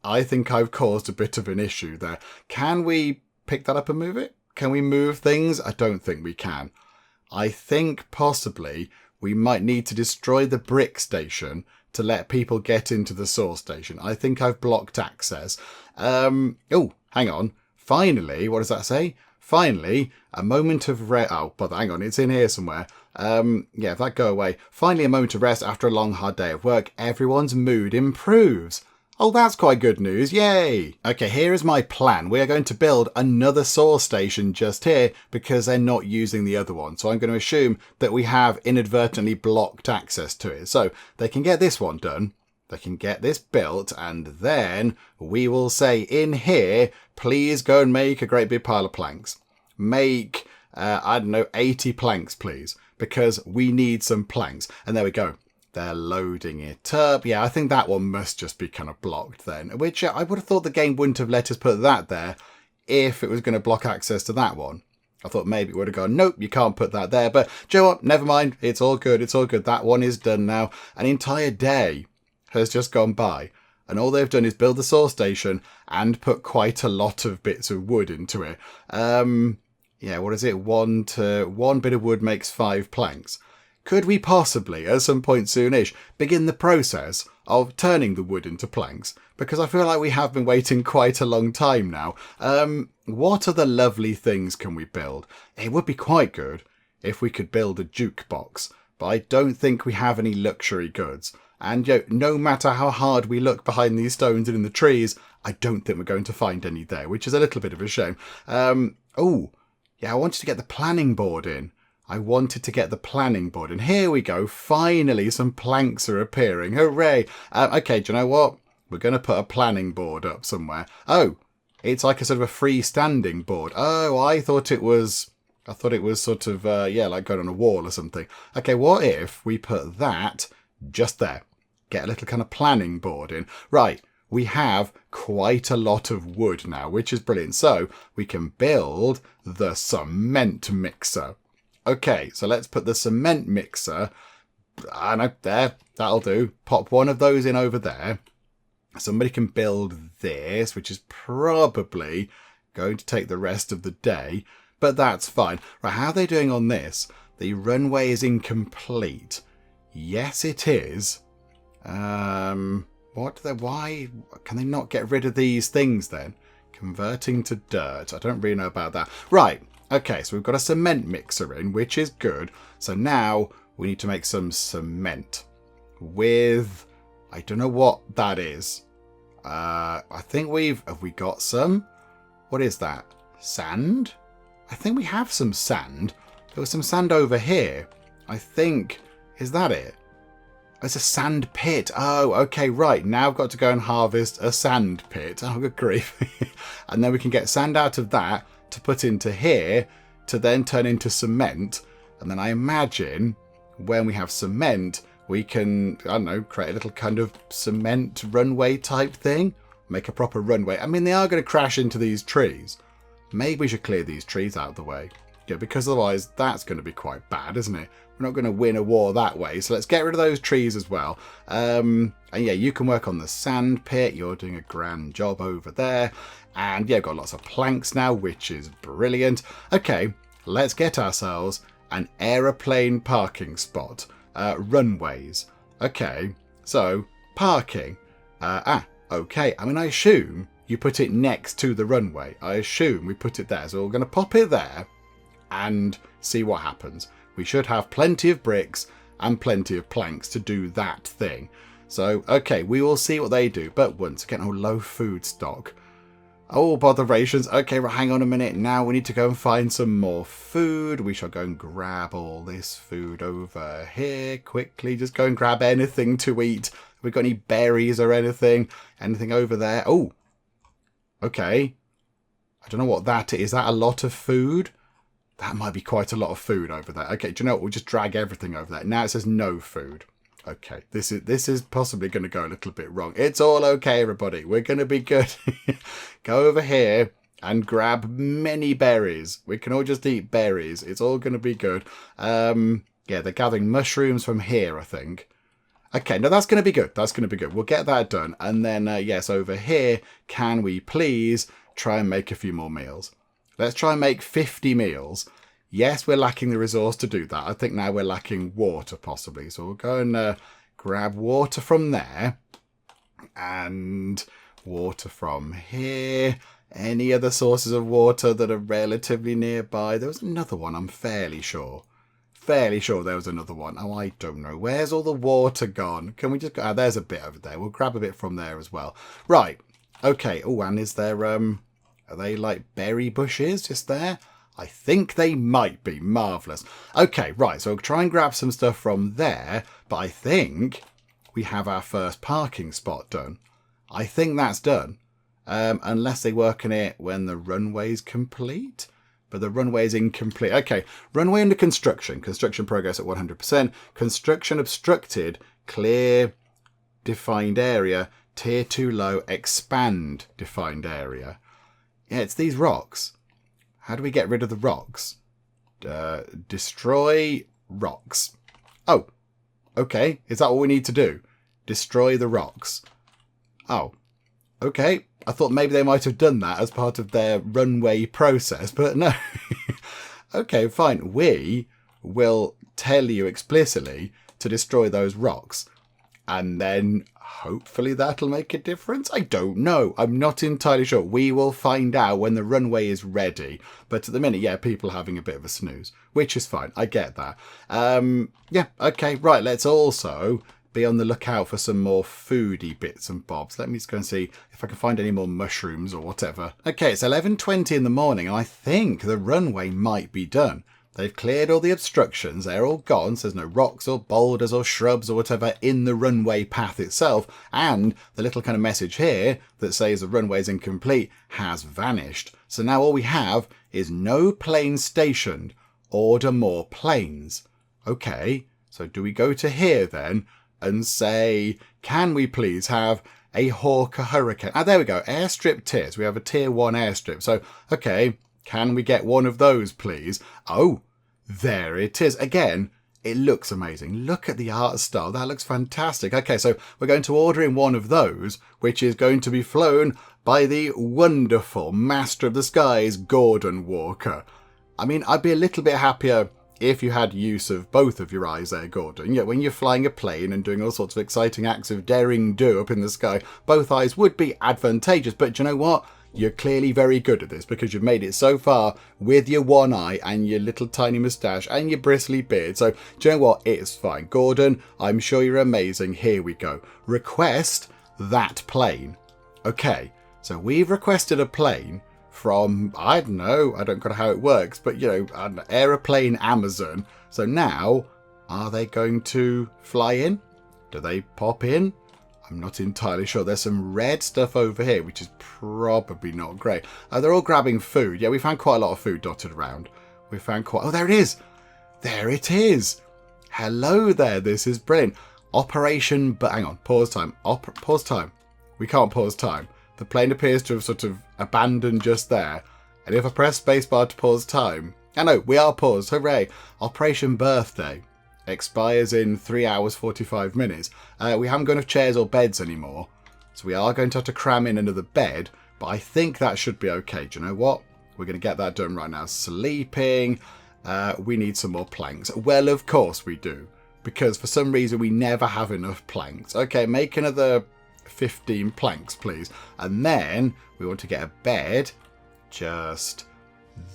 I think I've caused a bit of an issue there. Can we pick that up and move it? Can we move things? I don't think we can. I think possibly we might need to destroy the brick station to let people get into the source station. I think I've blocked access. Oh, hang on. Finally, what does that say? Finally, a moment of rest. Oh, but hang on, it's in here somewhere. Yeah, if that go away. Finally, a moment of rest after a long, hard day of work. Everyone's mood improves. Oh, that's quite good news. Yay! Okay, here is my plan. We are going to build another source station just here because they're not using the other one. So I'm going to assume that we have inadvertently blocked access to it. So they can get this one done. They can get this built, and then we will say in here, please go and make a great big pile of planks. Make, I don't know, 80 planks, please, because we need some planks. And there we go. They're loading it up. Yeah, I think that one must just be kind of blocked then, which I would have thought the game wouldn't have let us put that there if it was going to block access to that one. I thought maybe it would have gone, nope, you can't put that there. But do you know what? Never mind. It's all good. It's all good. That one is done now. An entire day has just gone by, and all they've done is build the source station and put quite a lot of bits of wood into it. Yeah, what is it? One bit of wood makes 5 planks. Could we possibly, at some point soonish, begin the process of turning the wood into planks? Because I feel like we have been waiting quite a long time now. What other lovely things can we build? It would be quite good if we could build a jukebox, but I don't think we have any luxury goods. And no matter how hard we look behind these stones and in the trees, I don't think we're going to find any there, which is a little bit of a shame. Oh, yeah, I wanted to get the planning board in. And here we go. Finally, some planks are appearing. Hooray. Okay, do you know what? We're going to put a planning board up somewhere. Oh, it's like a sort of a freestanding board. Oh, I thought it was sort of, yeah, like going on a wall or something. Okay, what if we put that just there? Get a little kind of planning board in. Right, we have quite a lot of wood now, which is brilliant. So we can build the cement mixer. Okay, so let's put the cement mixer, I know, there, that'll do. Pop one of those in over there. Somebody can build this, which is probably going to take the rest of the day, but that's fine. Right, how are they doing on this? The runway is incomplete. Yes, it is. Why can they not get rid of these things then? Converting to dirt. I don't really know about that. Right. Okay, so we've got a cement mixer in, which is good. So now we need to make some cement with, I don't know what that is. I think have we got some? What is that? Sand? I think we have some sand. There was some sand over here. I think, is that it? It's a sand pit. Oh, okay, right. Now I've got to go and harvest a sand pit. Oh, good grief. And then we can get sand out of that to put into here to then turn into cement. And then I imagine when we have cement, we can, I don't know, create a little kind of cement runway type thing. Make a proper runway. I mean, they are going to crash into these trees. Maybe we should clear these trees out of the way. Yeah, because otherwise that's going to be quite bad, isn't it? We're not going to win a war that way. So let's get rid of those trees as well. And yeah, you can work on the sand pit. You're doing a grand job over there. And yeah, I've got lots of planks now, which is brilliant. Okay, let's get ourselves an aeroplane parking spot. Runways. Okay, so parking. Okay. I mean, I assume you put it next to the runway. I assume we put it there. So we're going to pop it there and see what happens. We should have plenty of bricks and plenty of planks to do that thing. So, okay, we will see what they do. But once again, low food stock. Oh, botherations. Okay, right, hang on a minute. Now we need to go and find some more food. We shall go and grab all this food over here quickly. Just go and grab anything to eat. Have we got any berries or anything? Anything over there? Oh, okay. I don't know what that is. Is that a lot of food? That might be quite a lot of food over there. Okay, do you know what? We'll just drag everything over there. Now it says no food. Okay, this is possibly going to go a little bit wrong. It's all okay, everybody. We're going to be good. Go over here and grab many berries. We can all just eat berries. It's all going to be good. Yeah, they're gathering mushrooms from here, I think. Okay, no, that's going to be good. That's going to be good. We'll get that done. And then, yes, over here, can we please try and make a few more meals? Let's try and make 50 meals. Yes, we're lacking the resource to do that. I think now we're lacking water, possibly. So we'll go and grab water from there. And water from here. Any other sources of water that are relatively nearby? There was another one, I'm fairly sure. Fairly sure there was another one. Oh, I don't know. Where's all the water gone? Can we just go? Oh, there's a bit over there. We'll grab a bit from there as well. Right. Okay. Oh, and is there, are they like berry bushes just there? I think they might be. Marvellous. Okay, right. So we'll try and grab some stuff from there. But I think we have our first parking spot done. I think that's done. Unless they work on it when the runway's complete. But the runway is incomplete. Okay, runway under construction. Construction progress at 100%. Construction obstructed. Clear defined area. Tier 2 low. Expand defined area. Yeah, it's these rocks. How do we get rid of the rocks? Destroy rocks. Oh, okay. Is that what we need to do? Destroy the rocks. Oh, okay. I thought maybe they might have done that as part of their runway process, but no. Okay, fine. We will tell you explicitly to destroy those rocks. And then hopefully that'll make a difference. I don't know. I'm not entirely sure. We will find out when the runway is ready. But at the minute, yeah, people are having a bit of a snooze, which is fine. I get that. Yeah, okay, right. Let's also be on the lookout for some more foody bits and bobs. Let me just go and see if I can find any more mushrooms or whatever. Okay, it's 11:20 in the morning, and I think the runway might be done. They've cleared all the obstructions. They're all gone. So there's no rocks or boulders or shrubs or whatever in the runway path itself. And the little kind of message here that says the runway is incomplete has vanished. So now all we have is no planes stationed. Order more planes. Okay, so do we go to here then and say, can we please have a Hawker Hurricane? Ah, there we go. Airstrip tiers. We have a tier 1 airstrip. So, okay, can we get one of those, please? Oh, there it is. Again, it looks amazing. Look at the art style. That looks fantastic. Okay, so we're going to order in one of those, which is going to be flown by the wonderful Master of the Skies, Gordon Walker. I mean, I'd be a little bit happier if you had use of both of your eyes there, Gordon. Yeah, when you're flying a plane and doing all sorts of exciting acts of daring do up in the sky, both eyes would be advantageous. But do you know what? You're clearly very good at this because you've made it so far with your one eye and your little tiny moustache and your bristly beard. So, do you know what? It's fine. Gordon, I'm sure you're amazing. Here we go. Request that plane. Okay, so we've requested a plane from, I don't know, I don't know how it works, but, you know, an aeroplane Amazon. So now, are they going to fly in? Do they pop in? I'm not entirely sure. There's some red stuff over here, which is probably not great. They're all grabbing food. Yeah, we found quite a lot of food dotted around. We found quite... Oh, there it is. There it is. Hello there. This is brilliant. Operation... But hang on. Pause time. Pause time. We can't pause time. The plane appears to have sort of abandoned just there. And if I press spacebar to pause time... Oh no, we are paused. Hooray. Operation Birthday expires in 3 hours 45 minutes. We haven't got enough chairs or beds anymore. So we are going to have to cram in another bed. But I think that should be okay. Do you know what? We're going to get that done right now. Sleeping. We need some more planks. Well, of course we do. Because for some reason we never have enough planks. Okay, make another 15 planks, please. And then we want to get a bed just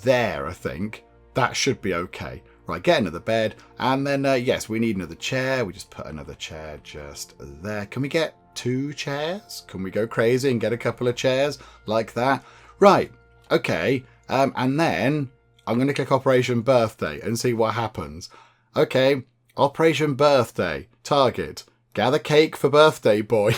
there, I think. That should be okay. Right, get another bed. And then, yes, we need another chair. We just put another chair just there. Can we get 2 chairs? Can we go crazy and get a couple of chairs like that? Right, okay. And then I'm going to click Operation Birthday and see what happens. Okay, Operation Birthday. Target. Gather cake for birthday boy.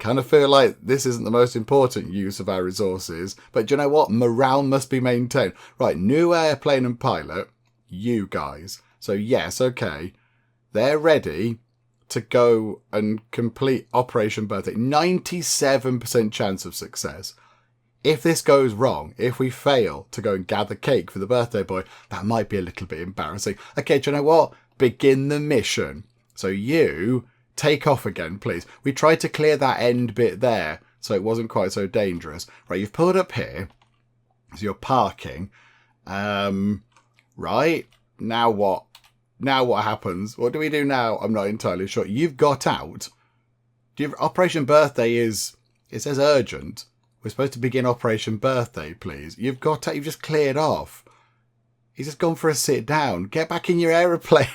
kind of feel like this isn't the most important use of our resources. But do you know what? Morale must be maintained. Right, new airplane and pilot, you guys. So yes, okay. They're ready to go and complete Operation Birthday. 97% chance of success. If this goes wrong, if we fail to go and gather cake for the birthday boy, that might be a little bit embarrassing. Okay, do you know what? Begin the mission. So you take off again, please. We tried to clear that end bit there, so it wasn't quite so dangerous. Right, you've pulled up here. So you're parking. Right, now what? Now what happens? What do we do now? I'm not entirely sure. You've got out. Operation Birthday is... It says urgent. We're supposed to begin Operation Birthday, please. You've just cleared off. He's just gone for a sit down. Get back in your aeroplane.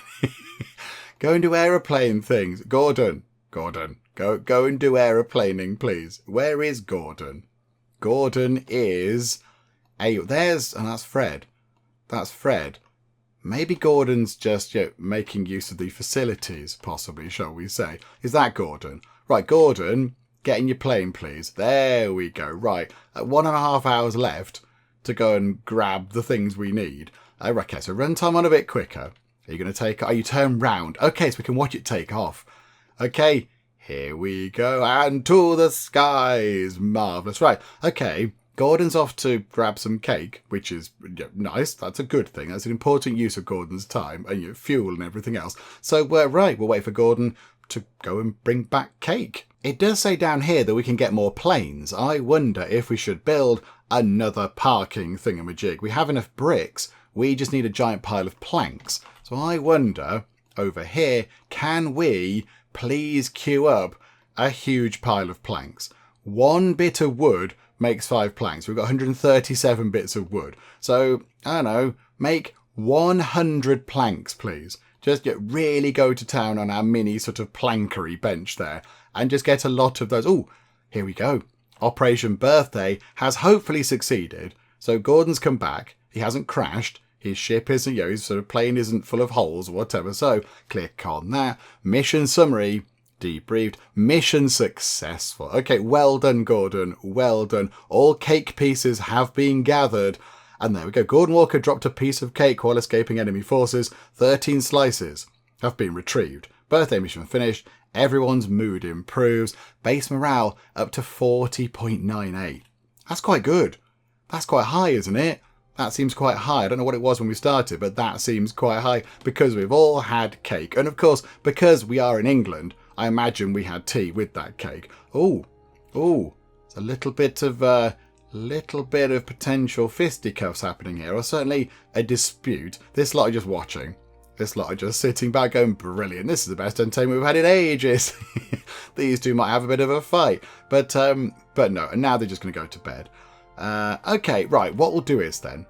Go and do aeroplane things. Gordon, go and do aeroplaning, please. Where is Gordon? Gordon is... Hey, there's... And that's Fred. That's Fred. Maybe Gordon's just making use of the facilities, possibly, shall we say. Is that Gordon? Right, Gordon... Get in your plane, please. There we go. Right. 1.5 hours left to go and grab the things we need. Okay, so run time on a bit quicker. Are you going to take... Oh, you turn round. Okay, so we can watch it take off. Okay, here we go. And to the skies. Marvellous. Right. Okay, Gordon's off to grab some cake, which is nice. That's a good thing. That's an important use of Gordon's time and your fuel and everything else. So, right, we'll wait for Gordon to go and bring back cake. It does say down here that we can get more planes. I wonder if we should build another parking thingamajig. We have enough bricks. We just need a giant pile of planks. So I wonder, over here, can we please queue up a huge pile of planks? 1 bit of wood makes 5 planks. We've got 137 bits of wood. So, I don't know, make 100 planks, please. Just really go to town on our mini sort of plankery bench there. And just get a lot of those. Oh, here we go. Operation Birthday has hopefully succeeded. So Gordon's come back. He hasn't crashed. His ship isn't, his sort of plane isn't full of holes or whatever. So click on that. Mission summary. Debriefed. Mission successful. Okay, well done, Gordon. Well done. All cake pieces have been gathered. And there we go. Gordon Walker dropped a piece of cake while escaping enemy forces. 13 slices have been retrieved. Birthday mission finished. Everyone's mood improves. Base morale up to 40.98. That's quite good. That's quite high, isn't it? That seems quite high. I don't know what it was when we started, but that seems quite high because we've all had cake. And of course, because we are in England, I imagine we had tea with that cake. Oh, it's a little bit of potential fisticuffs happening here, or certainly a dispute. This lot are just watching. This lot are just sitting back going, brilliant. This is the best entertainment we've had in ages. These two might have a bit of a fight. But no. And now they're just going to go to bed. Okay, right. What we'll do is then,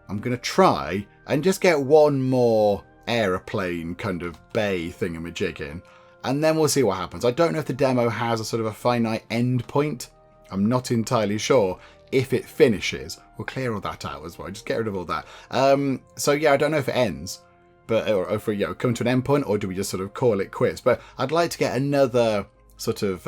I'm going to try and just get one more aeroplane kind of bay thingamajig in. And then we'll see what happens. I don't know if the demo has a sort of a finite end point. I'm not entirely sure. If it finishes, we'll clear all that out as well. Just get rid of all that. So yeah, I don't know if it ends. But or if we come to an endpoint, or do we just sort of call it quits? But I'd like to get another sort of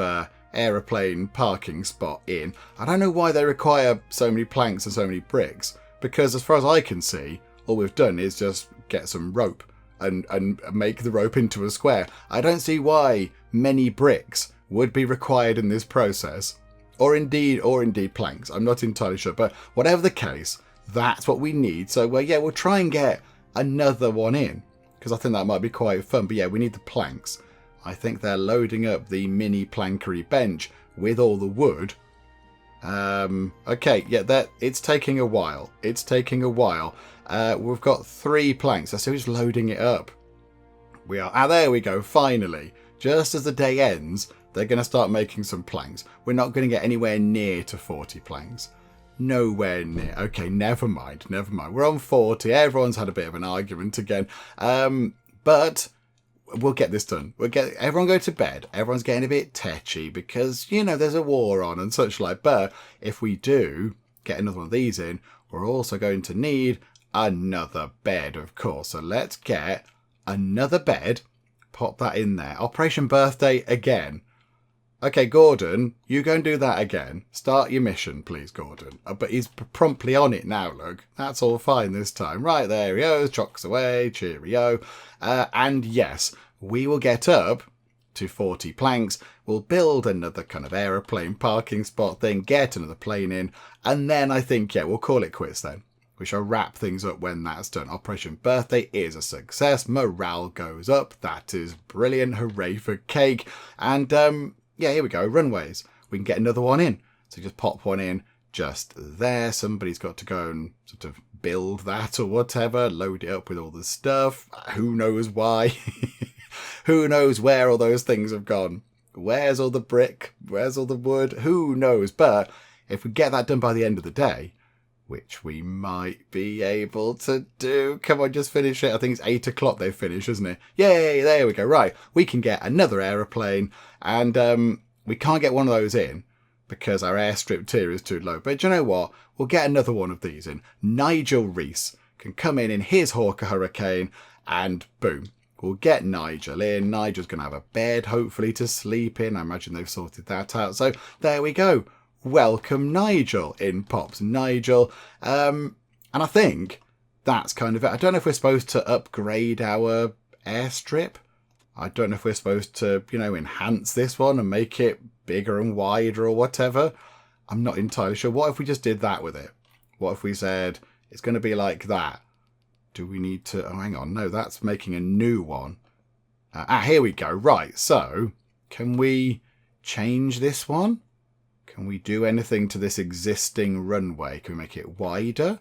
aeroplane parking spot in. I don't know why they require so many planks and so many bricks, because as far as I can see, all we've done is just get some rope and make the rope into a square. I don't see why many bricks would be required in this process, or indeed planks. I'm not entirely sure, but whatever the case, that's what we need. So we'll try and get another one in, because I think that might be quite fun. But yeah, we need the planks. I think they're loading up the mini plankery bench with all the wood. Okay, yeah, it's taking a while. We've got 3 planks. So just loading it up. We are. There we go. Finally, just as the day ends, they're going to start making some planks. We're not going to get anywhere near to 40 planks. Nowhere near. Okay, never mind. We're on 40. Everyone's had a bit of an argument again. But we'll get this done. Everyone go to bed. Everyone's getting a bit tetchy because, there's a war on and such like. But if we do get another one of these in, we're also going to need another bed, of course. So let's get another bed. Pop that in there. Operation Birthday again. Okay, Gordon, you go and do that again. Start your mission, please, Gordon. But he's promptly on it now, look. That's all fine this time. Right, there he goes. Chocks away. Cheerio. And yes, we will get up to 40 planks. We'll build another kind of aeroplane parking spot thing, get another plane in. And then I think, yeah, we'll call it quits then. We shall wrap things up when that's done. Operation Birthday is a success. Morale goes up. That is brilliant. Hooray for cake. And, yeah, here we go. Runways. We can get another one in. So just pop one in just there. Somebody's got to go and sort of build that or whatever. Load it up with all the stuff. Who knows why? Who knows where all those things have gone? Where's all the brick? Where's all the wood? Who knows? But if we get that done by the end of the day, which we might be able to do. Come on, just finish it. I think it's 8 o'clock they finish, isn't it? Yay, there we go. Right, we can get another aeroplane, and we can't get one of those in because our airstrip tier is too low. But do you know what? We'll get another one of these in. Nigel Reese can come in his Hawker Hurricane, and boom. We'll get Nigel in. Nigel's going to have a bed, hopefully, to sleep in. I imagine they've sorted that out. So there we go. Welcome Nigel in pops Nigel. And I think that's kind of it. I don't know if we're supposed to upgrade our airstrip. I don't know if we're supposed to, enhance this one and make it bigger and wider or whatever. I'm not entirely sure. What if we just did that with it? What if we said it's going to be like that? Do we need to... Oh, hang on. No, that's making a new one. Here we go. Right. So can we change this one? Can we do anything to this existing runway? Can we make it wider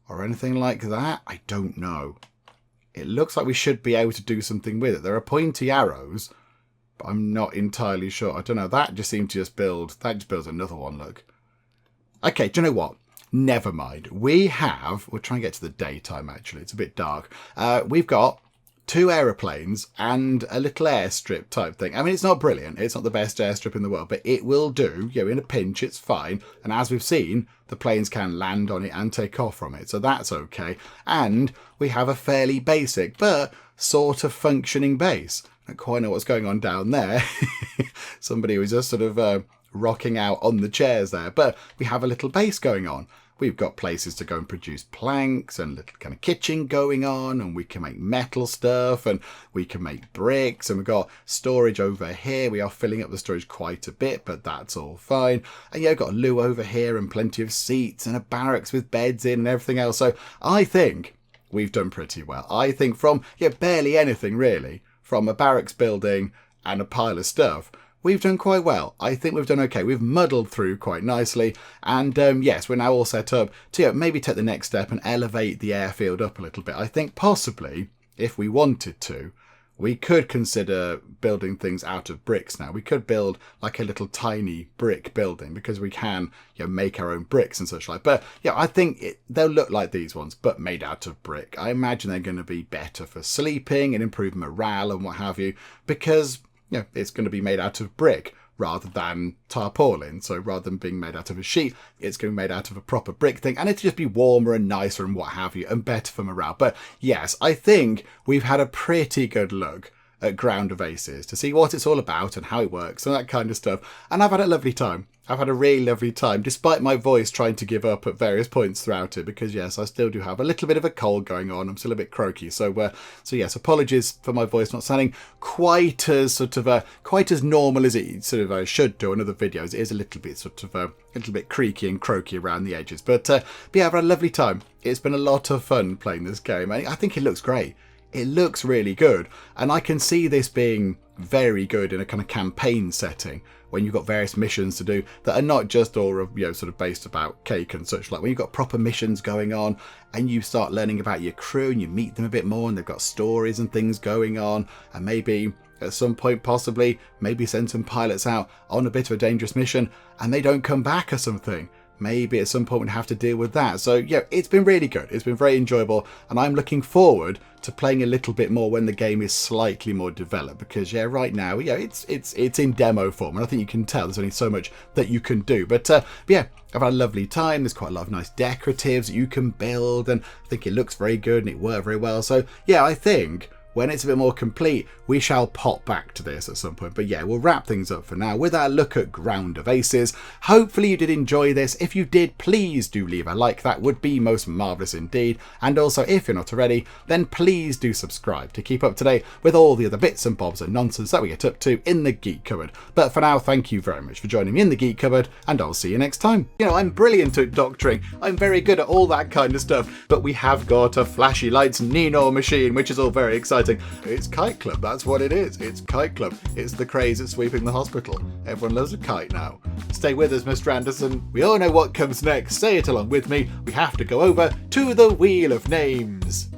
or anything like that? I don't know. It looks like we should be able to do something with it. There are pointy arrows, but I'm not entirely sure. I don't know. That just seemed to just build... That just builds another one, look. Okay, do you know what? Never mind. We'll try and get to the daytime, actually. It's a bit dark. We've got 2 aeroplanes and a little airstrip type thing. I mean, it's not brilliant. It's not the best airstrip in the world, but it will do. In a pinch, it's fine. And as we've seen, the planes can land on it and take off from it. So that's okay. And we have a fairly basic, but sort of functioning base. I don't quite know what's going on down there. Somebody was just sort of rocking out on the chairs there. But we have a little base going on. We've got places to go and produce planks and a little kind of kitchen going on, and we can make metal stuff and we can make bricks, and we've got storage over here. We are filling up the storage quite a bit, but that's all fine. And yeah, we've got a loo over here and plenty of seats and a barracks with beds in and everything else. So I think we've done pretty well. I think from barely anything really, from a barracks building and a pile of stuff, we've done quite well. I think we've done okay. We've muddled through quite nicely. And yes, we're now all set up to maybe take the next step and elevate the airfield up a little bit. I think possibly, if we wanted to, we could consider building things out of bricks now. We could build like a little tiny brick building because we can make our own bricks and such like. But yeah, I think they'll look like these ones, but made out of brick. I imagine they're going to be better for sleeping and improve morale and what have you, because it's going to be made out of brick rather than tarpaulin. So rather than being made out of a sheet, it's going to be made out of a proper brick thing. And it'll just be warmer and nicer and what have you, and better for morale. But yes, I think we've had a pretty good look at Ground of Aces to see what it's all about and how it works and that kind of stuff. And I've had a lovely time. I've had a really lovely time, despite my voice trying to give up at various points throughout it, because yes, I still do have a little bit of a cold going on. I'm still a bit croaky. So yes, apologies for my voice not sounding quite as quite as normal as it should do in other videos. It is a little bit creaky and croaky around the edges. But yeah, I've had a lovely time. It's been a lot of fun playing this game. I think it looks great. It looks really good. And I can see this being very good in a kind of campaign setting when you've got various missions to do that are not just all based about cake and such like. When you've got proper missions going on and you start learning about your crew and you meet them a bit more and they've got stories and things going on, and maybe at some point possibly maybe send some pilots out on a bit of a dangerous mission and they don't come back or something. Maybe at some point we'd have to deal with that. So yeah, it's been really good. It's been very enjoyable, and I'm looking forward to playing a little bit more when the game is slightly more developed, because right now it's in demo form, and I think you can tell there's only so much that you can do. But yeah, I've had a lovely time. There's quite a lot of nice decoratives you can build, and I think it looks very good and it worked very well. So yeah, I think when it's a bit more complete, we shall pop back to this at some point. But yeah, we'll wrap things up for now with our look at Ground of Aces. Hopefully you did enjoy this. If you did, please do leave a like. That would be most marvellous indeed. And also, if you're not already, then please do subscribe to keep up to date with all the other bits and bobs and nonsense that we get up to in the Geek Cupboard. But for now, thank you very much for joining me in the Geek Cupboard, and I'll see you next time. You know, I'm brilliant at doctoring. I'm very good at all that kind of stuff, but we have got a flashy lights Nino machine, which is all very exciting. It's Kite Club, that's what it is. It's Kite Club. It's the craze at sweeping the hospital. Everyone loves a kite now. Stay with us, Mr. Anderson. We all know what comes next. Say it along with me. We have to go over to the Wheel of Names.